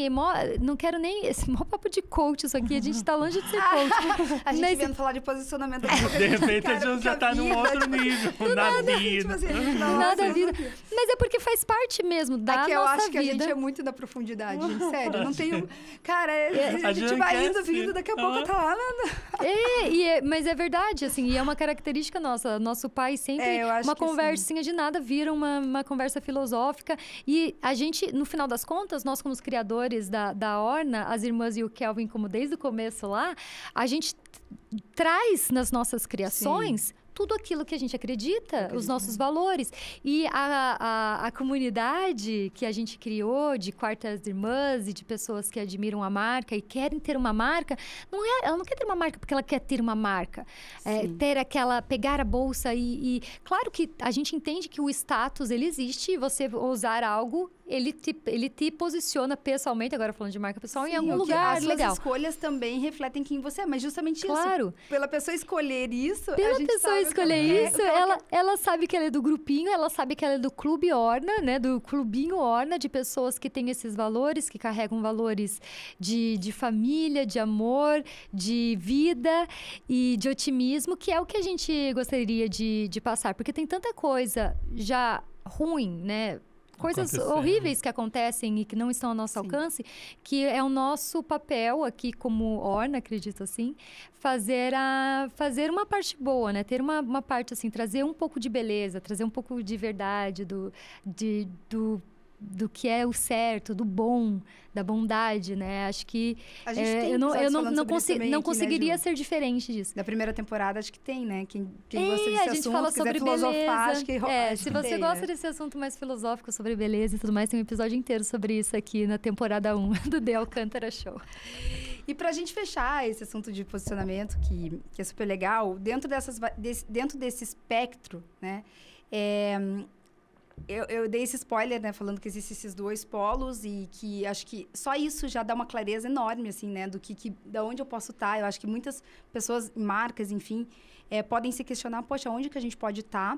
não quero nem, esse maior papo de coach isso aqui, a gente tá longe de ser coach. A gente vendo falar de posicionamento. De repente a gente já tá num outro nível, na vida. Tipo assim, nada vida. Mas é porque faz parte mesmo da nossa vida. Eu acho que a gente é muito da profundidade, gente, sério. Não tenho... Cara, a gente vai indo, vindo, daqui a pouco tá lá. Mas é verdade, assim, e é uma característica nossa. Nosso pai sempre, uma conversinha de nada, vira uma conversa filosófica. E a gente, no final das contas, nós como os criadores da Orna, as irmãs e o Kelvin, como desde o começo lá, a gente traz nas nossas criações... tudo aquilo que a gente acredita, os nossos valores. E a comunidade que a gente criou de quartas irmãs e de pessoas que admiram a marca e querem ter uma marca, ela não quer ter uma marca porque ela quer ter uma marca. Pegar a bolsa e... Claro que a gente entende que o status, ele existe e você usar algo, ele te posiciona pessoalmente, agora falando de marca pessoal, em algum lugar legal. As escolhas também refletem quem você é, mas justamente isso. Pela pessoa escolher isso, a gente sabe escolher isso, ela sabe que ela é do grupinho, ela sabe que ela é do Clube Orna, né? Do Clubinho Orna, de pessoas que têm esses valores, que carregam valores de família, de amor, de vida e de otimismo, que é o que a gente gostaria de passar. Porque tem tanta coisa já ruim, né? Coisas horríveis que acontecem e que não estão ao nosso alcance, que é o nosso papel aqui como Orna, acredito assim, fazer uma parte boa, né? Ter uma parte assim, trazer um pouco de beleza, trazer um pouco de verdade do que é o certo, do bom, da bondade, né? Acho que A gente tem eu não episódios falando sobre isso também aqui, né, conseguiria Ju? ser diferente disso. Da primeira temporada, acho que tem, né? Quem gosta desse A gente assunto, fala quiser sobre filosofar, beleza. acho que acho Se que você tem, gosta né? desse assunto mais filosófico sobre beleza e tudo mais, tem um episódio inteiro sobre isso aqui na temporada 1 do The Alcântara Show. E pra gente fechar esse assunto de posicionamento, que é super legal, dentro desse espectro, né? Eu dei esse spoiler, né? Falando que existem esses dois polos e que acho que só isso já dá uma clareza enorme, assim, né? Da onde eu posso estar. Eu acho que muitas pessoas, marcas, enfim, podem se questionar, poxa, onde que a gente pode estar?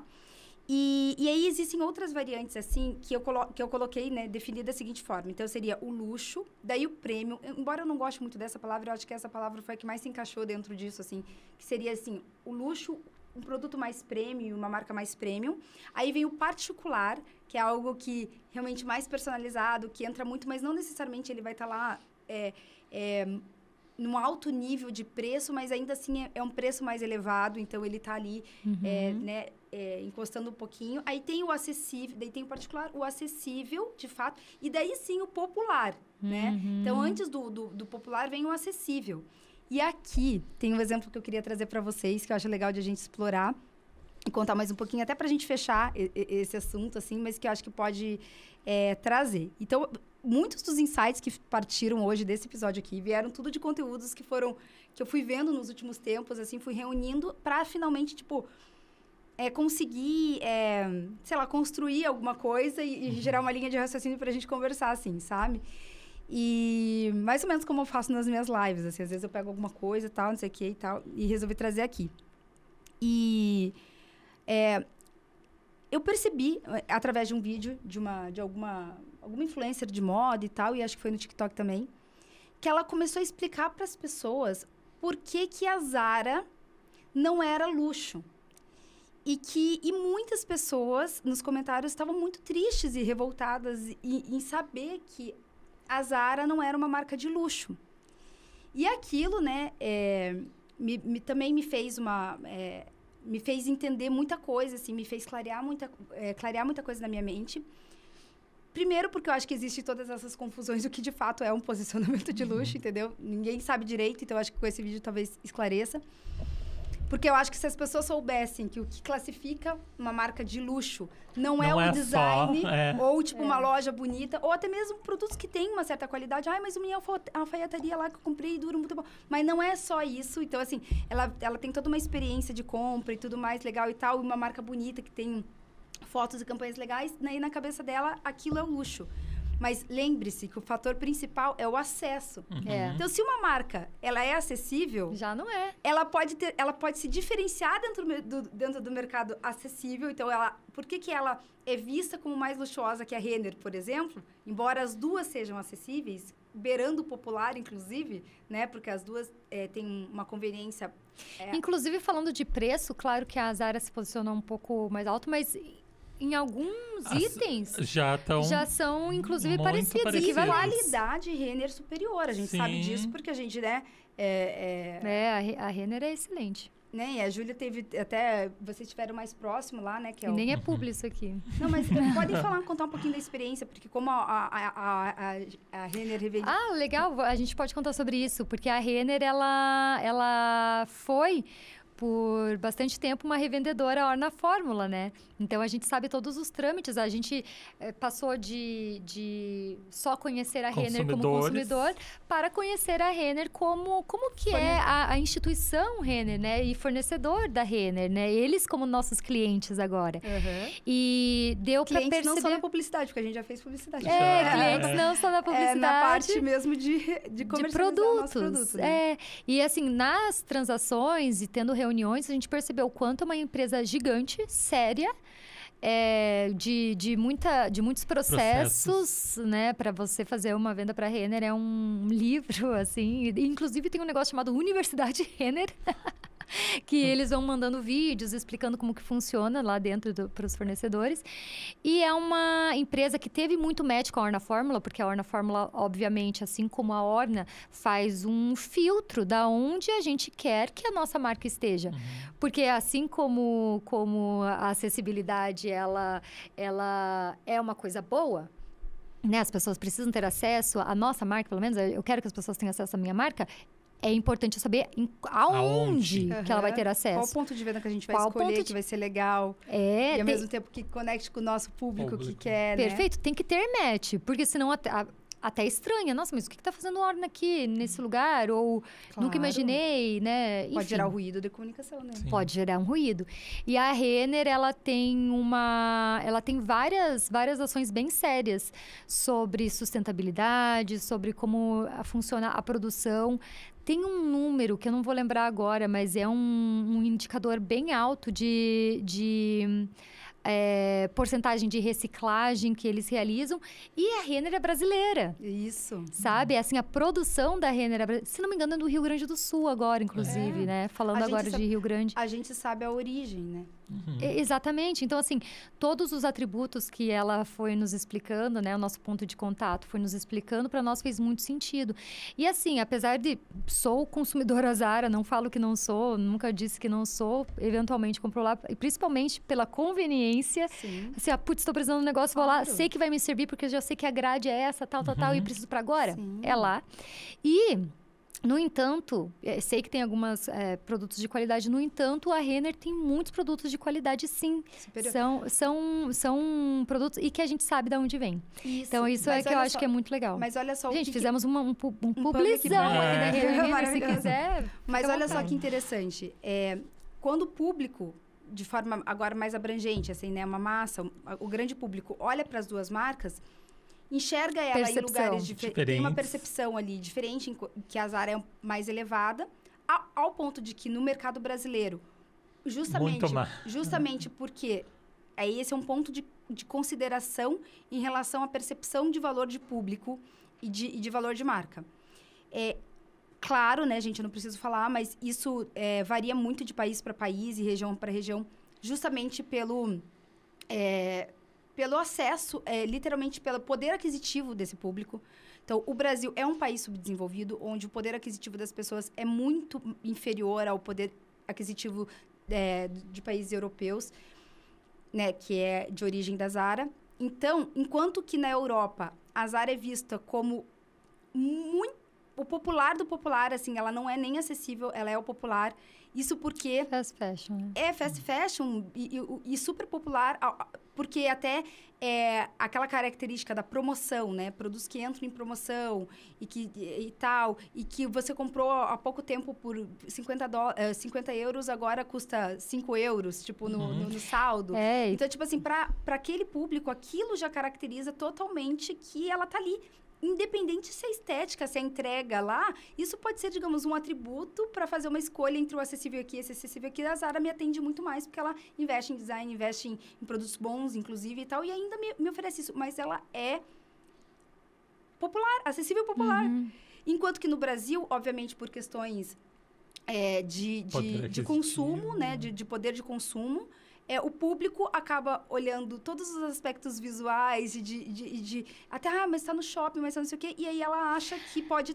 E aí existem outras variantes, assim, que eu coloquei, né, definida da seguinte forma. Então, seria o luxo, daí o premium. Embora eu não goste muito dessa palavra, eu acho que essa palavra foi a que mais se encaixou dentro disso, assim. Que seria, assim, o luxo, um produto mais premium, uma marca mais premium. Aí vem o particular, que é algo que realmente mais personalizado, que entra muito, mas não necessariamente ele vai estar lá num alto nível de preço, mas ainda assim é um preço mais elevado, então ele está ali, encostando um pouquinho. Aí tem o acessível, daí tem o particular, o acessível, de fato, e daí sim o popular, né? Então, antes do popular vem o acessível. E aqui tem um exemplo que eu queria trazer para vocês, que eu acho legal de a gente explorar e contar mais um pouquinho, até para a gente fechar esse assunto, assim, mas que eu acho que pode trazer. Então, muitos dos insights que partiram hoje desse episódio aqui vieram tudo de conteúdos que eu fui vendo nos últimos tempos, assim, fui reunindo para finalmente, conseguir, sei lá, construir alguma coisa e gerar uma linha de raciocínio para a gente conversar, assim, sabe? E mais ou menos como eu faço nas minhas lives, assim, às vezes eu pego alguma coisa e tal, não sei o que e tal, e resolvi trazer aqui. E eu percebi, através de um vídeo de alguma influencer de moda e tal, e acho que foi no TikTok também, que ela começou a explicar para as pessoas por que a Zara não era luxo. E muitas pessoas nos comentários estavam muito tristes e revoltadas em saber que a Zara não era uma marca de luxo. E aquilo, né, também me fez me fez entender muita coisa, assim, me fez clarear muita coisa na minha mente. Primeiro, porque eu acho que existem todas essas confusões do que, de fato, é um posicionamento de luxo, entendeu? Ninguém sabe direito, então eu acho que com esse vídeo talvez esclareça. Porque eu acho que se as pessoas soubessem que o que classifica uma marca de luxo não é o design, ou uma loja bonita, ou até mesmo produtos que têm uma certa qualidade. Mas a minha alfaiataria lá que eu comprei dura muito bom. Mas não é só isso. Então, assim, ela tem toda uma experiência de compra e tudo mais legal e tal, e uma marca bonita que tem fotos e campanhas legais, né? E na cabeça dela, aquilo é o luxo. Mas lembre-se que o fator principal é o acesso. Então, se uma marca ela é acessível... Já não é. Ela pode se diferenciar dentro do mercado acessível. Então, por que ela é vista como mais luxuosa que a Renner, por exemplo? Embora as duas sejam acessíveis, beirando o popular, inclusive, né? Porque as duas têm uma conveniência... Inclusive, falando de preço, claro que a Zara se posicionou um pouco mais alto, mas... Em alguns itens já são, inclusive, muito parecidos. E qualidade Renner superior. A gente sabe disso porque a gente, né... a Renner é excelente. Né? E a Júlia teve até... Vocês estiveram mais próximo lá, né? Que e nem é publi isso aqui. Não, mas podem contar um pouquinho da experiência, porque como a Renner revendeu... Legal. A gente pode contar sobre isso, porque a Renner, ela foi... por bastante tempo, uma revendedora Orna Fórmula, né? Então, a gente sabe todos os trâmites. A gente passou de só conhecer a Renner como consumidor para conhecer a Renner como que é a instituição Renner, né? E fornecedor da Renner, né? Eles como nossos clientes agora. E deu para perceber... não só da publicidade, porque a gente já fez publicidade. Clientes não só da publicidade. Na parte mesmo de comercializar nossos produtos. Né? E assim, nas transações e tendo reuniões, a gente percebeu o quanto uma empresa gigante, séria, de muitos processos, né? Para você fazer uma venda para a Renner é um livro, assim. Inclusive, tem um negócio chamado Universidade Renner. Que eles vão mandando vídeos explicando como que funciona lá dentro para os fornecedores. E é uma empresa que teve muito match com a Orna Fórmula, porque a Orna Fórmula, obviamente, assim como a Orna, faz um filtro da onde a gente quer que a nossa marca esteja. Porque assim como a acessibilidade ela é uma coisa boa, né, as pessoas precisam ter acesso à nossa marca, pelo menos eu quero que as pessoas tenham acesso à minha marca, é importante eu saber aonde que ela vai ter acesso. Qual o ponto de venda que a gente vai Qual escolher, que vai ser legal. E ao mesmo tempo que conecte com o nosso público que quer, né? Perfeito, tem que ter match, porque senão até estranha. Nossa, mas o que tá fazendo ordem aqui, nesse lugar? Ou nunca imaginei, né? Enfim, pode gerar ruído de comunicação, né? Sim. Pode gerar um ruído. E a Renner, ela tem várias ações bem sérias sobre sustentabilidade, sobre como funciona a produção. Tem um número que eu não vou lembrar agora, mas é um indicador bem alto de porcentagem de reciclagem que eles realizam. E a Renner é brasileira. Isso. Sabe? Assim, a produção da Renner, se não me engano, é do Rio Grande do Sul agora, inclusive, né? Falando agora de Rio Grande. A gente sabe a origem, né? Exatamente. Então, assim, todos os atributos que ela foi nos explicando, né? O nosso ponto de contato foi nos explicando, para nós fez muito sentido. E, assim, apesar de sou consumidora Zara, não falo que não sou, nunca disse que não sou, eventualmente compro lá, e principalmente pela conveniência. Sim. Assim, putz, estou precisando de um negócio, vou lá, sei que vai me servir, porque eu já sei que a grade é essa, tal, e preciso para agora. Sim. É lá. E... No entanto, sei que tem alguns produtos de qualidade. No entanto, a Renner tem muitos produtos de qualidade, sim. São produtos e que a gente sabe de onde vem. Isso. Então, isso é que eu acho que é muito legal. Mas olha só gente, fizemos um publizão aqui da Renner, se quiser. Mas olha só que interessante. Quando o público, de forma agora mais abrangente, assim, né, uma massa, o grande público olha para as duas marcas, enxerga ela em lugares diferentes. Tem uma percepção ali diferente, que a Zara é mais elevada, ao ponto de que no mercado brasileiro, justamente porque esse é um ponto de consideração em relação à percepção de valor de público e de valor de marca. Claro, né, gente, eu não preciso falar, mas isso varia muito de país para país e região para região, justamente pelo acesso, literalmente pelo poder aquisitivo desse público. Então, o Brasil é um país subdesenvolvido, onde o poder aquisitivo das pessoas é muito inferior ao poder aquisitivo de países europeus, né, que é de origem da Zara. Então, enquanto que na Europa a Zara é vista como o popular do popular, assim, ela não é nem acessível, ela é o popular. Isso porque... Fast fashion, né? É fast fashion e super popular, porque até aquela característica da promoção, né? Produtos que entram em promoção e tal, e que você comprou há pouco tempo por 50 euros, agora custa 5 euros, tipo, no saldo. Então, tipo assim, para aquele público, aquilo já caracteriza totalmente que ela tá ali. Independente se é estética, se é entrega lá, isso pode ser, digamos, um atributo para fazer uma escolha entre o acessível aqui e esse acessível aqui. A Zara me atende muito mais, porque ela investe em design, investe em produtos bons, inclusive, e tal, e ainda me oferece isso. Mas ela é popular, acessível popular. Enquanto que no Brasil, obviamente, por questões de consumo, né, de poder de consumo, o público acaba olhando todos os aspectos visuais e até, mas está no shopping, mas tá não sei o quê. E aí ela acha que pode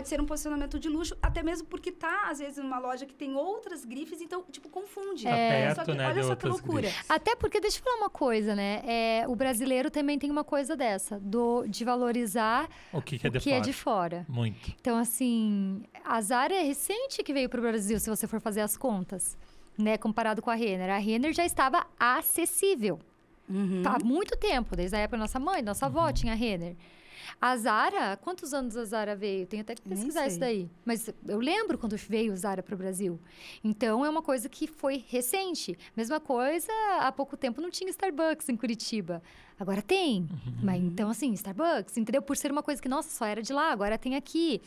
ser um posicionamento de luxo, até mesmo porque às vezes, numa loja que tem outras grifes, então, tipo, confunde. Olha só que loucura. Grifes. Até porque, deixa eu falar uma coisa, né? O brasileiro também tem uma coisa dessa, de valorizar o que é de fora. Muito. Então, assim, a Zara é recente que veio para o Brasil, se você for fazer as contas. Né, comparado com a Renner. A Renner já estava acessível. Há muito tempo, desde a época da nossa mãe, nossa avó tinha a Renner. A Zara, quantos anos a Zara veio? Tenho até que pesquisar isso daí. Mas eu lembro quando veio a Zara para o Brasil. Então, é uma coisa que foi recente. Mesma coisa, há pouco tempo não tinha Starbucks em Curitiba. Agora tem. Mas, então, assim, Starbucks, entendeu? Por ser uma coisa que, nossa, só era de lá, agora tem aqui.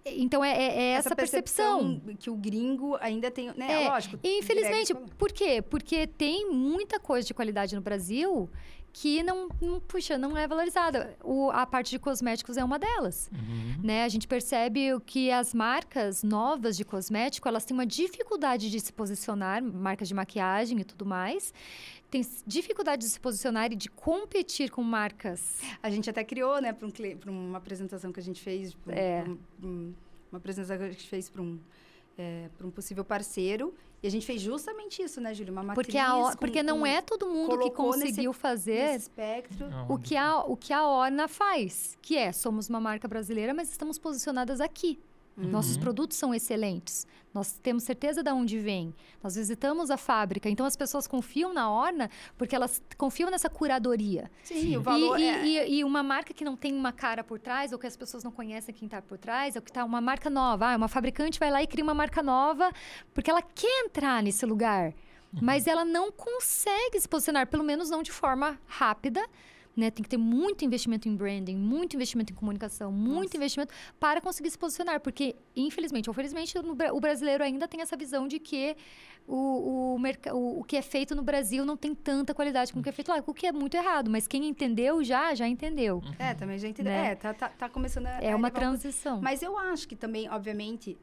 Então, essa percepção que o gringo ainda tem, né? Lógico. E, infelizmente, por quê? Porque tem muita coisa de qualidade no Brasil que não é valorizada. A parte de cosméticos é uma delas. Né? A gente percebe que as marcas novas de cosmético, elas têm uma dificuldade de se posicionar, marcas de maquiagem e tudo mais. Tem dificuldade de se posicionar e de competir com marcas. A gente até criou, né, para uma apresentação que a gente fez, uma apresentação que a gente fez para um possível parceiro, E a gente fez justamente isso, né, Júlia? Uma matriz Porque não é todo mundo que conseguiu fazer nesse espectro. o que a Orna faz, que é, somos uma marca brasileira, mas estamos posicionadas aqui. Nossos produtos são excelentes. Nós temos certeza de onde vem. Nós visitamos a fábrica. Então, as pessoas confiam na Orna porque elas confiam nessa curadoria. Sim, o valor e uma marca que não tem uma cara por trás, ou que as pessoas não conhecem quem está por trás, ou que está uma marca nova. Uma fabricante vai lá e cria uma marca nova porque ela quer entrar nesse lugar. Mas ela não consegue se posicionar, pelo menos não de forma rápida. Né? Tem que ter muito investimento em branding, muito investimento em comunicação, muito investimento para conseguir se posicionar. Porque, infelizmente ou felizmente, o brasileiro ainda tem essa visão de que o que é feito no Brasil não tem tanta qualidade como o que é feito lá. O que é muito errado, mas quem entendeu já entendeu. Também já entendeu. Né? Tá começando a... É uma transição. Mas eu acho que também, obviamente,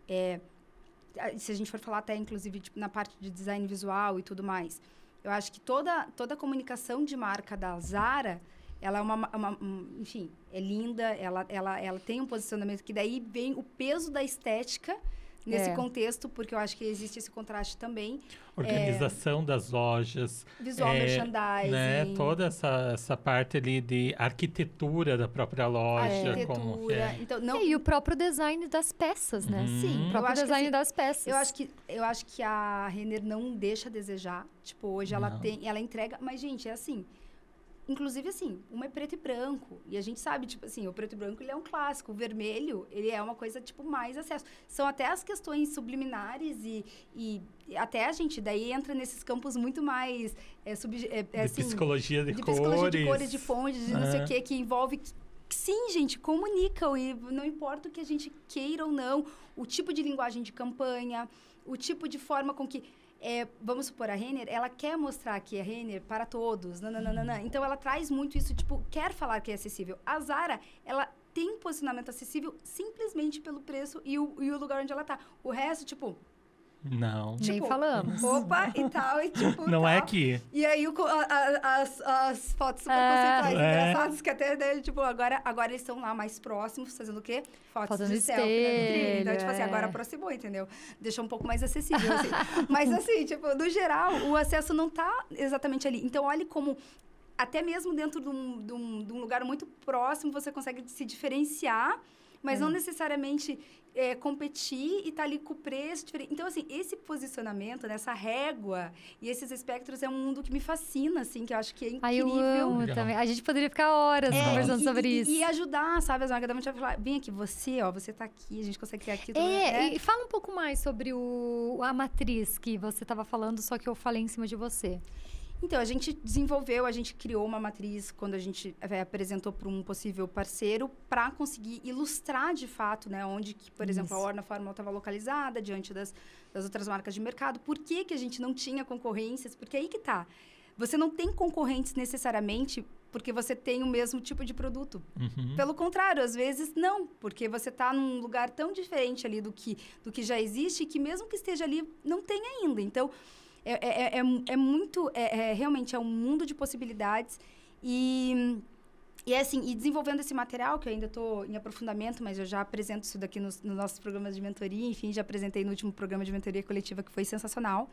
se a gente for falar até, inclusive, tipo, na parte de design visual e tudo mais, eu acho que toda a comunicação de marca da Zara... Ela é enfim, é linda, ela tem um posicionamento que daí vem o peso da estética nesse contexto, porque eu acho que existe esse contraste também. Organização das lojas. Visual merchandising. Né, toda essa parte ali de arquitetura da própria loja. Então, e o próprio design das peças, né? Sim. O próprio design das peças. Eu acho que a Renner não deixa a desejar. Tipo, hoje ela entrega... Mas, gente, é assim... Inclusive, assim, uma é preto e branco. E a gente sabe, tipo assim, o preto e branco, ele é um clássico. O vermelho, ele é uma coisa, tipo, mais acesso. São até as questões subliminares e até a gente daí entra nesses campos muito mais... de psicologia de cores. Psicologia de cores, de fontes, de não sei o quê, que envolve... Sim, gente, comunicam. E não importa o que a gente queira ou não. O tipo de linguagem de campanha, o tipo de forma com que... vamos supor, a Renner, ela quer mostrar que é Renner para todos, nananana. Então, ela traz muito isso, tipo, quer falar que é acessível. A Zara, ela tem um posicionamento acessível simplesmente pelo preço e o lugar onde ela tá. O resto, tipo... Não. Nem tipo, falamos. Roupa e tal, e tipo... Não tal. é aqui. E aí, as fotos super conceituais, engraçadas, que até, né, tipo, agora eles estão lá mais próximos, fazendo o quê? Fotos de selfie, né? Então, tipo assim, agora aproximou, entendeu? Deixou um pouco mais acessível, assim. Mas, assim, tipo, no geral, o acesso não tá exatamente ali. Então, olhe como... Até mesmo dentro de um lugar muito próximo, você consegue se diferenciar, mas não necessariamente competir e estar ali com o preço diferente. Então, assim, esse posicionamento, essa régua e esses espectros é um mundo que me fascina, assim, que eu acho que é incrível. Eu amo também. A gente poderia ficar horas conversando sobre isso. E ajudar, sabe? As marcas da gente vai falar, vem aqui, você tá aqui, a gente consegue criar aqui. E fala um pouco mais sobre a matriz que você estava falando, só que eu falei em cima de você. Então, a gente criou uma matriz quando a gente apresentou para um possível parceiro para conseguir ilustrar, de fato, né, onde que, por exemplo, a Orna Fórmula estava localizada diante das outras marcas de mercado. Por que a gente não tinha concorrências? Porque aí que tá. Você não tem concorrentes necessariamente porque você tem o mesmo tipo de produto. Pelo contrário, às vezes não, porque você está num lugar tão diferente ali do que já existe que mesmo que esteja ali, não tem ainda. Então... realmente é um mundo de possibilidades e assim, e desenvolvendo esse material, que eu ainda estou em aprofundamento, mas eu já apresento isso daqui nos nossos programas de mentoria, enfim, já apresentei no último programa de mentoria coletiva, que foi sensacional.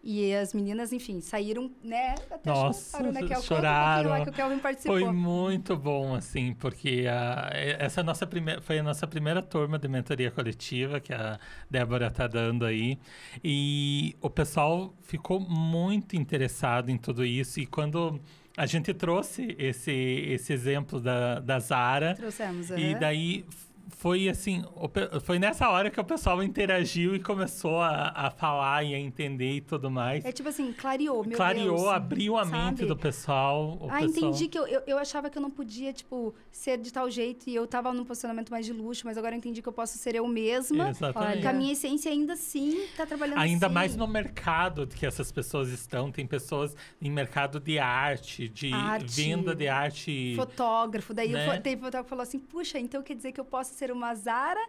E as meninas, enfim, saíram, né? Até Nossa, né? choraram. Lá que o Kelvin participou. Foi muito bom, assim, porque essa foi a nossa primeira turma de mentoria coletiva que a Débora está dando aí. E o pessoal ficou muito interessado em tudo isso. E quando a gente trouxe esse exemplo da Zara... Trouxemos, E daí... Foi assim, foi nessa hora que o pessoal interagiu e começou a falar e a entender e tudo mais. É tipo assim, clareou, meu Deus. Clareou, abriu a mente do pessoal. Entendi que eu achava que eu não podia, tipo, ser de tal jeito e eu tava num posicionamento mais de luxo, mas agora eu entendi que eu posso ser eu mesma. Exatamente. Que a minha essência ainda assim tá trabalhando ainda assim. mais no mercado que essas pessoas estão. Tem pessoas em mercado de arte, de venda de arte. Fotógrafo. Daí né? Tem fotógrafo que falou assim, puxa, então quer dizer que eu posso ser uma Zara,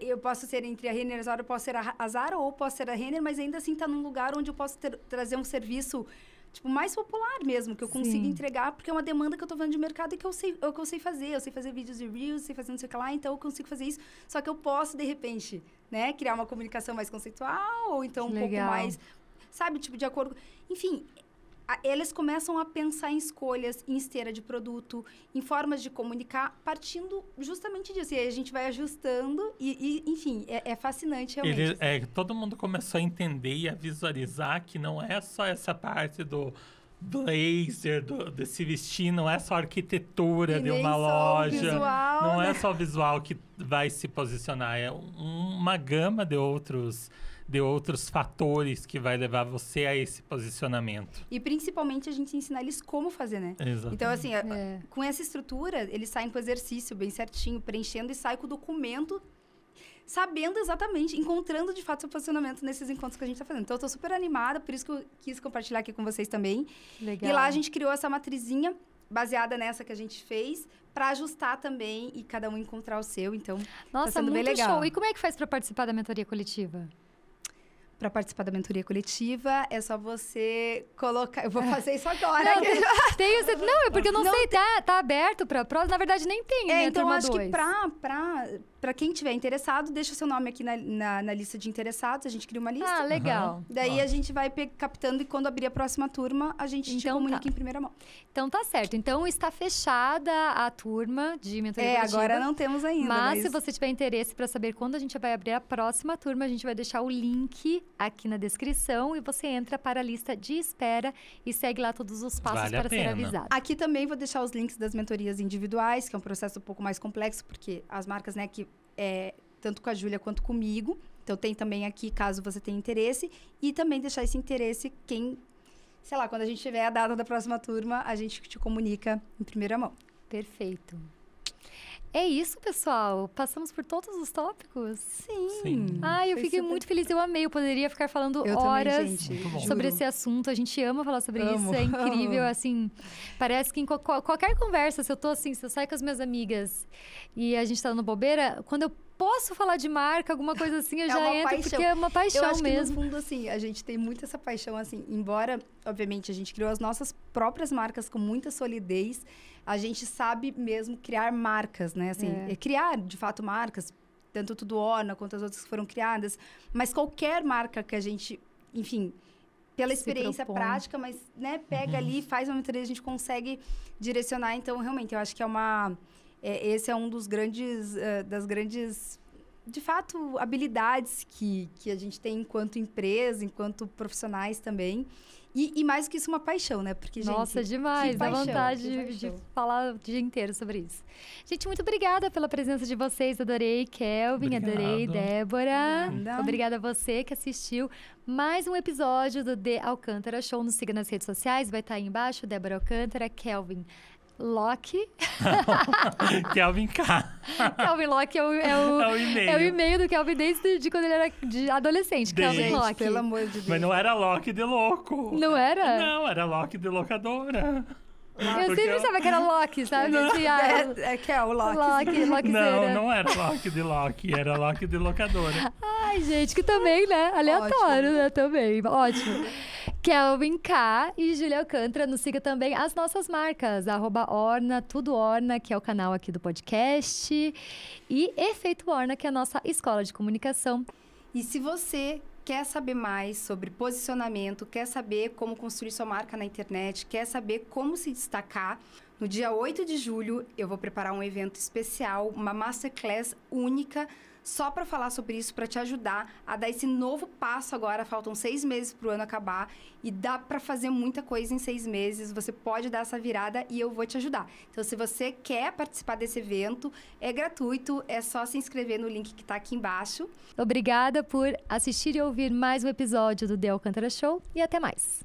eu posso ser entre a Renner e a Zara, eu posso ser a Zara ou posso ser a Renner, mas ainda assim tá num lugar onde eu posso trazer um serviço tipo, mais popular mesmo, que eu consigo Sim. entregar, porque é uma demanda que eu tô vendo de mercado e que eu sei, é o que eu sei fazer. Eu sei fazer vídeos de Reels, sei fazer não sei o que lá, então eu consigo fazer isso. Só que eu posso, de repente, né, criar uma comunicação mais conceitual, ou então Que um pouco legal. mais, sabe, tipo, de acordo... Enfim, eles começam a pensar em escolhas, em esteira de produto, em formas de comunicar, partindo justamente disso. E aí a gente vai ajustando enfim, é fascinante realmente. Todo mundo começou a entender e a visualizar que não é só essa parte do blazer, de se vestir, não é só a arquitetura E de nem uma só o loja. visual, Não né? é só o visual que vai se posicionar, é uma gama de outros fatores que vai levar você a esse posicionamento. E principalmente a gente ensina eles como fazer, né? Exatamente. Então, assim, É. com essa estrutura, eles saem com o exercício bem certinho, preenchendo e saem com o documento, sabendo exatamente, encontrando de fato seu posicionamento nesses encontros que a gente tá fazendo. Então, eu tô super animada, por isso que eu quis compartilhar aqui com vocês também. Legal. E lá a gente criou essa matrizinha, baseada nessa que a gente fez, para ajustar também e cada um encontrar o seu. Então, Nossa, sendo bem muito legal. show. E como é que faz para participar da mentoria coletiva? para participar da mentoria coletiva, é só você colocar... Eu vou fazer isso agora. Não, não, é porque eu não sei, tá aberto para próxima. Na verdade, nem tem, né, então, turma acho 2. que para quem tiver interessado, deixa o seu nome aqui na lista de interessados. A gente cria uma lista. Ah, legal. Daí a gente vai captando e quando abrir a próxima turma, a gente te Então comunica tá. em primeira mão. Então tá certo. Então está fechada a turma de mentoria coletiva. Agora não temos ainda. Mas se você tiver interesse para saber quando a gente vai abrir a próxima turma, a gente vai deixar o link aqui na descrição e você entra para a lista de espera e segue lá todos os passos Vale a para ser pena. avisado. Aqui também vou deixar os links das mentorias individuais, que é um processo um pouco mais complexo, porque as marcas, né, que tanto com a Júlia quanto comigo. Então, tem também aqui, caso você tenha interesse. E também deixar esse interesse, sei lá, quando a gente tiver a data da próxima turma, a gente te comunica em primeira mão. Perfeito. É isso, pessoal. Passamos por todos os tópicos? Sim. Ai, eu Foi fiquei super- muito feliz. Eu amei. Eu poderia ficar falando Eu horas também, gente. Muito bom. sobre Juro. esse assunto. A gente ama falar sobre Amo. isso. É incrível, assim. Parece que em qualquer conversa, se eu saio com as minhas amigas e a gente tá dando bobeira, quando eu posso falar de marca, alguma coisa assim, eu já uma entro, paixão. porque é uma paixão Eu acho mesmo. que, no fundo, assim, a gente tem muito essa paixão, assim, embora, obviamente, a gente criou as nossas próprias marcas com muita solidez, a gente sabe mesmo criar marcas, né? Assim, criar, de fato, marcas, tanto Tudo Orna quanto as outras que foram criadas, mas qualquer marca que a gente, enfim, pela Se experiência propõe. prática, mas, né, pega ali, faz uma mentoria, a gente consegue direcionar. Então, realmente, eu acho que esse é um dos grandes, das grandes, de fato, habilidades que a gente tem enquanto empresa, enquanto profissionais também. E mais do que isso, uma paixão, né? Porque, gente, Nossa, demais. que Dá paixão, vontade que de paixão. falar o dia inteiro sobre isso. Gente, muito obrigada pela presença de vocês. Adorei, Kelvin. Obrigado. Adorei, Débora. Obrigada. Obrigada a você que assistiu mais um episódio do The Alcântara Show. Nos siga nas redes sociais. Vai estar aí embaixo. Débora Alcântara, Kelvin Locke. Kelvin K. Kelvin Locke é o e-mail. é o e-mail do Kelvin desde quando ele era de adolescente. Kelvin Gente, Locke. Pelo amor de Deus. Mas não era Loki de louco. Não era? Não, era Loki de locadora. Eu Porque sempre pensava que era Locke, sabe? Assim, Que é o Loki. Lockzeira. Não era Loki de Loki, era Loki de locadora. Ai, gente, que também, né? Aleatório, né? Também. Ótimo. Kelvin K e Júlia Alcântara. Nos siga também as nossas marcas. @Orna, Tudo Orna, que é o canal aqui do podcast. E Efeito Orna, que é a nossa escola de comunicação. E se você quer saber mais sobre posicionamento, quer saber como construir sua marca na internet, quer saber como se destacar, no dia 8 de julho eu vou preparar um evento especial, uma masterclass única, só para falar sobre isso, para te ajudar a dar esse novo passo agora. Faltam 6 meses para o ano acabar e dá para fazer muita coisa em 6 meses. Você pode dar essa virada e eu vou te ajudar. Então, se você quer participar desse evento, é gratuito, é só se inscrever no link que está aqui embaixo. Obrigada por assistir e ouvir mais um episódio do The Alcântara Show e até mais.